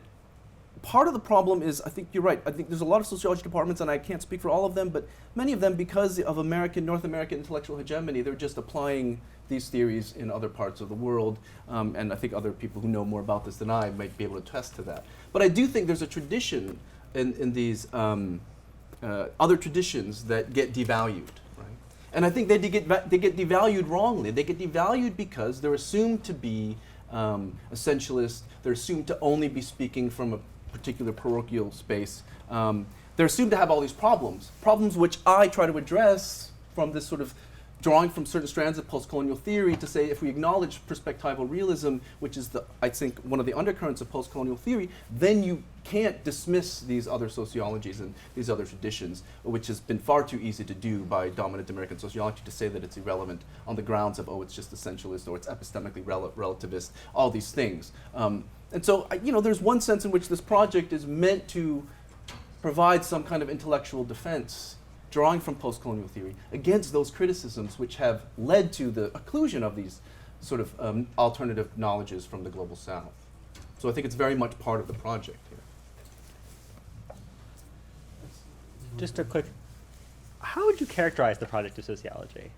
part of the problem is, I think you're right, I think there's a lot of sociology departments, and I can't speak for all of them, but many of them, because of North American intellectual hegemony, they're just applying these theories in other parts of the world, and I think other people who know more about this than I might be able to attest to that. But I do think there's a tradition in these other traditions that get devalued, right? And I think they get devalued wrongly. They get devalued because they're assumed to be essentialist. They're assumed to only be speaking from a particular parochial space. They're assumed to have all these problems which I try to address from this sort of drawing from certain strands of postcolonial theory to say, if we acknowledge perspectival realism, which is, I think, one of the undercurrents of postcolonial theory, then you can't dismiss these other sociologies and these other traditions, which has been far too easy to do by dominant American sociology, to say that it's irrelevant on the grounds of, it's just essentialist, or it's epistemically relativist, all these things. And so, there's one sense in which this project is meant to provide some kind of intellectual defense, drawing from postcolonial theory, against those criticisms which have led to the occlusion of these sort of alternative knowledges from the global South. So I think it's very much part of the project here. Just a quick, how would you characterize the project of sociology?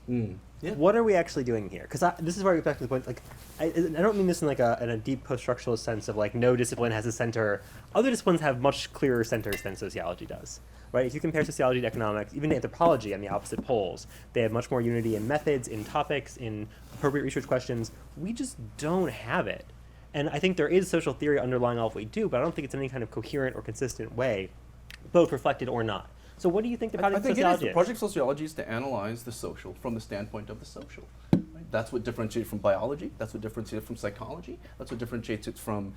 Yeah. What are we actually doing here? Because this is where I get back to the point. Like, I don't mean this in like in a deep post-structuralist sense of like no discipline has a center. Other disciplines have much clearer centers than sociology does, right? If you compare sociology to economics, even to anthropology on the opposite poles, they have much more unity in methods, in topics, in appropriate research questions. We just don't have it. And I think there is social theory underlying all of what we do, but I don't think it's in any kind of coherent or consistent way, both reflected or not. So what do you think the project of sociology is? The project of sociology is to analyze the social from the standpoint of the social. Right? That's what differentiates it from biology. That's what differentiates it from psychology. That's what differentiates it from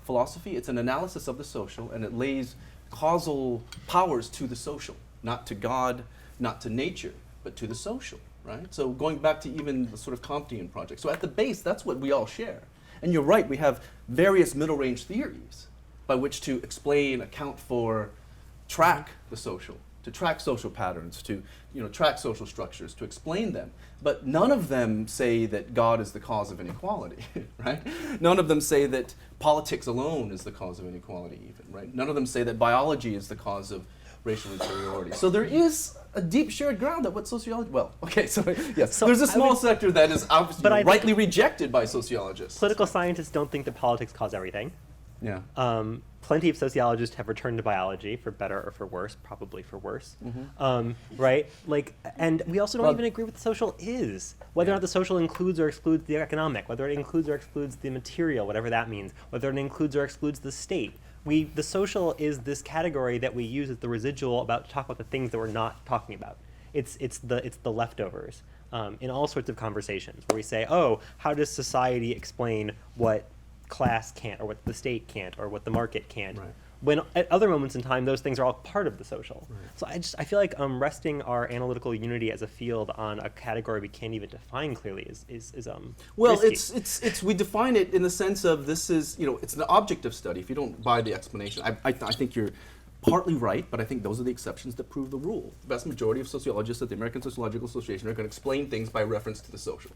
philosophy. It's an analysis of the social, and it lays causal powers to the social, not to God, not to nature, but to the social. Right? So going back to even the sort of Comtean project. So at the base, that's what we all share. And you're right, we have various middle-range theories by which to explain, account for, track the social, to track social patterns, to track social structures, to explain them. But none of them say that God is the cause of inequality, right? None of them say that politics alone is the cause of inequality even, right? None of them say that biology is the cause of racial inferiority. So there is a deep shared ground at what sociology, yes. So there's a small sector that is obviously rightly rejected by sociologists. Political scientists don't think that politics cause everything. Yeah. Plenty of sociologists have returned to biology, for better or for worse, probably for worse. Right? Like, and we also don't even agree what the social is. Whether or not the social includes or excludes the economic, whether it includes or excludes the material, whatever that means, whether it includes or excludes the state. The social is this category that we use as the residual to talk about the things that we're not talking about. It's the leftovers in all sorts of conversations where we say, oh, how does society explain what class can't, or what the state can't, or what the market can't, right. When at other moments in time those things are all part of the social. Right. So I feel like resting our analytical unity as a field on a category we can't even define clearly is well, risky. it's we define it in the sense of this is it's an objective study. If you don't buy the explanation, I think you're partly right, but I think those are the exceptions that prove the rule. The vast majority of sociologists at the American Sociological Association are going to explain things by reference to the social.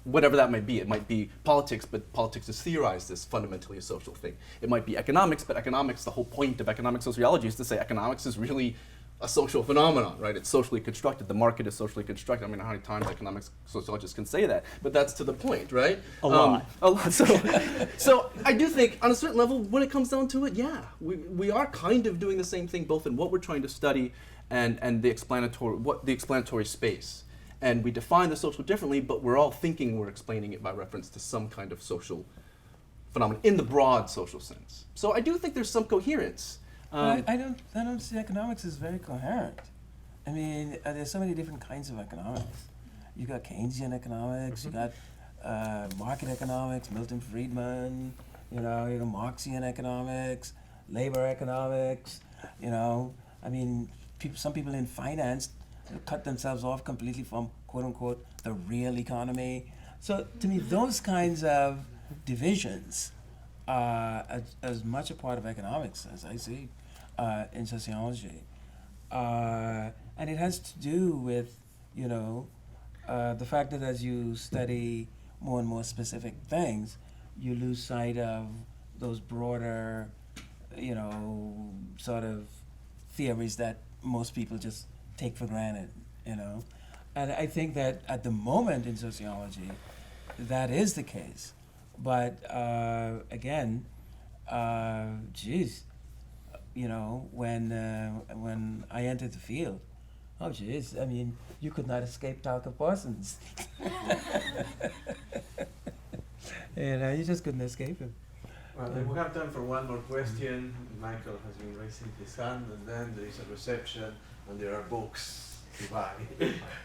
Whatever that might be. It might be politics, but politics is theorized as fundamentally a social thing. It might be economics, but economics, the whole point of economic sociology is to say economics is really a social phenomenon, right? It's socially constructed. The market is socially constructed. I mean, how many times economics sociologists can say that? But that's to the point, right? A lot. So I do think, on a certain level, when it comes down to it, yeah, we are kind of doing the same thing, both in what we're trying to study and the explanatory space. And we define the social differently, but we're all thinking we're explaining it by reference to some kind of social phenomenon in the broad social sense. So I do think there's some coherence. I don't see economics as very coherent. I mean, there's so many different kinds of economics. You got Keynesian economics, you got market economics, Milton Friedman, you got Marxian economics. labor economics, you know. I mean, some people in finance cut themselves off completely from, quote unquote, the real economy. So to me, those kinds of divisions are as much a part of economics as I see in sociology. And it has to do with, you know, the fact that as you study more and more specific things, you lose sight of those broader, you know, sort of theories that most people just take for granted, you know. And I think that at the moment in sociology, that is the case. But again, geez, you know, when I entered the field, oh geez, I mean, you could not escape Talcott Parsons. You know, you just couldn't escape him. Well, we have time for one more question. Michael has been raising his hand, and then there is a reception, and there are books to buy.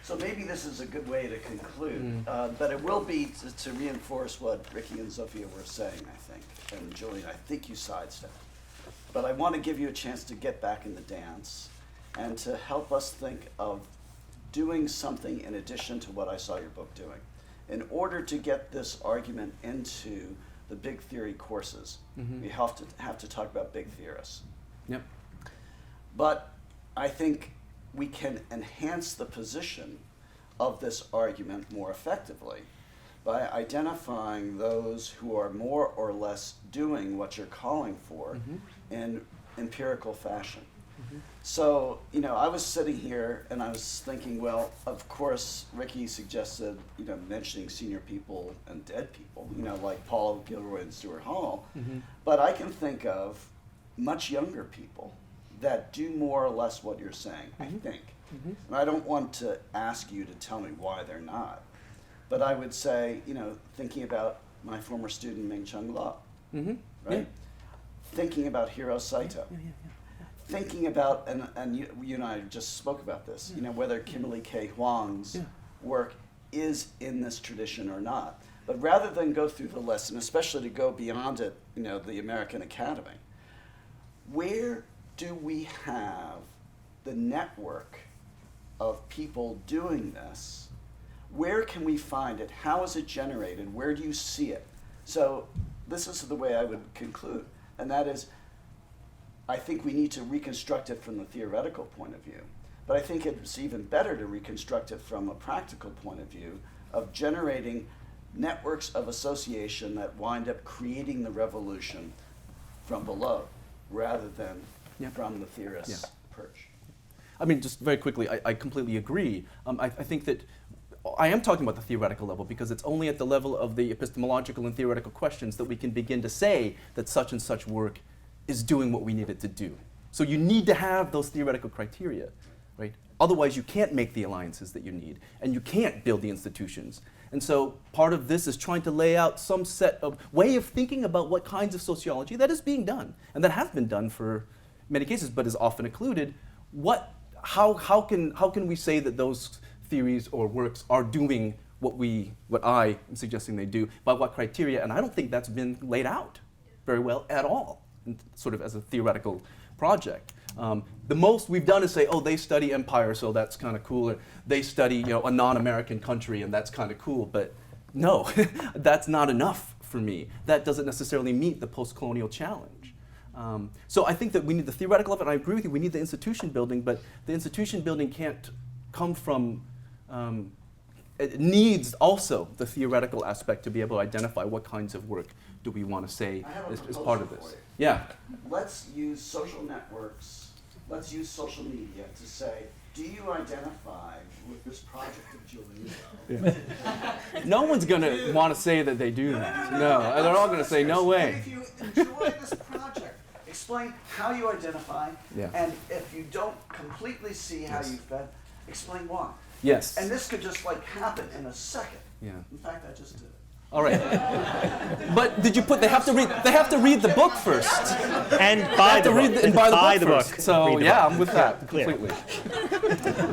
So maybe this is a good way to conclude, but it will be to reinforce what Ricky and Sophia were saying, I think, and Julian, I think you sidestepped. But I want to give you a chance to get back in the dance and to help us think of doing something in addition to what I saw your book doing. In order to get this argument into the big theory courses, we have to talk about big theorists. Yep. But I think we can enhance the position of this argument more effectively by identifying those who are more or less doing what you're calling for in empirical fashion. So, you know, I was sitting here and I was thinking, well, of course, Ricky suggested, you know, mentioning senior people and dead people, you know, like Paul Gilroy and Stuart Hall. But I can think of much younger people that do more or less what you're saying, I think. And I don't want to ask you to tell me why they're not. But I would say, you know, thinking about my former student Ming Chung La, right? Yeah. Thinking about Hiro Saito. Thinking about, and you and I just spoke about this, you know, whether Kimberly K. Huang's work is in this tradition or not. But rather than go through the list, and especially to go beyond it, you know, the American Academy, where do we have the network of people doing this? Where can we find it? How is it generated? Where do you see it? So this is the way I would conclude, and that is, I think we need to reconstruct it from the theoretical point of view, but I think it's even better to reconstruct it from a practical point of view of generating networks of association that wind up creating the revolution from below rather than from the theorist's perch. I mean, just very quickly, I completely agree. I think that I am talking about the theoretical level because it's only at the level of the epistemological and theoretical questions that we can begin to say that such and such work is doing what we need it to do. So you need to have those theoretical criteria, right? Otherwise you can't make the alliances that you need, and you can't build the institutions. And so part of this is trying to lay out some set of way of thinking about what kinds of sociology that is being done, and that has been done for many cases, but is often occluded. How can we say that those theories or works are doing what I am suggesting they do, by what criteria? And I don't think that's been laid out very well at all, sort of as a theoretical project. The most we've done is say, oh, they study empire, so that's kind of cool. Or they study, you know, a non-American country, and that's kind of cool. But no, that's not enough for me. That doesn't necessarily meet the post-colonial challenge. So I think that we need the theoretical of it, and I agree with you, we need the institution building, but the institution building can't come from, it needs also the theoretical aspect to be able to identify what kinds of work do we want to say is part of this. Yeah. Let's use social networks, let's use social media to say, do you identify with this project of Julian Go? No one's going to want to say that they do that. No, they're all going to say, no way. If you enjoy this project, explain how you identify, and if you don't completely see how you fed, explain why. Yes. And this could just like happen in a second. Yeah. In fact, I just did it. All right. But did you put? They have to read. They have to read the book first. And buy the book. And buy the book book. first. So Read the yeah, book. I'm with that Clear. completely.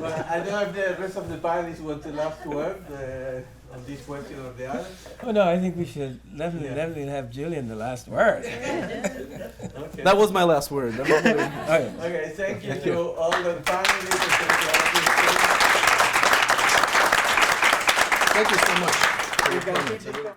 Well, I don't know if the rest of the panelists want the last word on this question of the others. Oh no, I think we should definitely have Julian the last word. Okay. That was my last word. Okay. Okay, thank you to all the panelists. Thank you so much. You can keep it.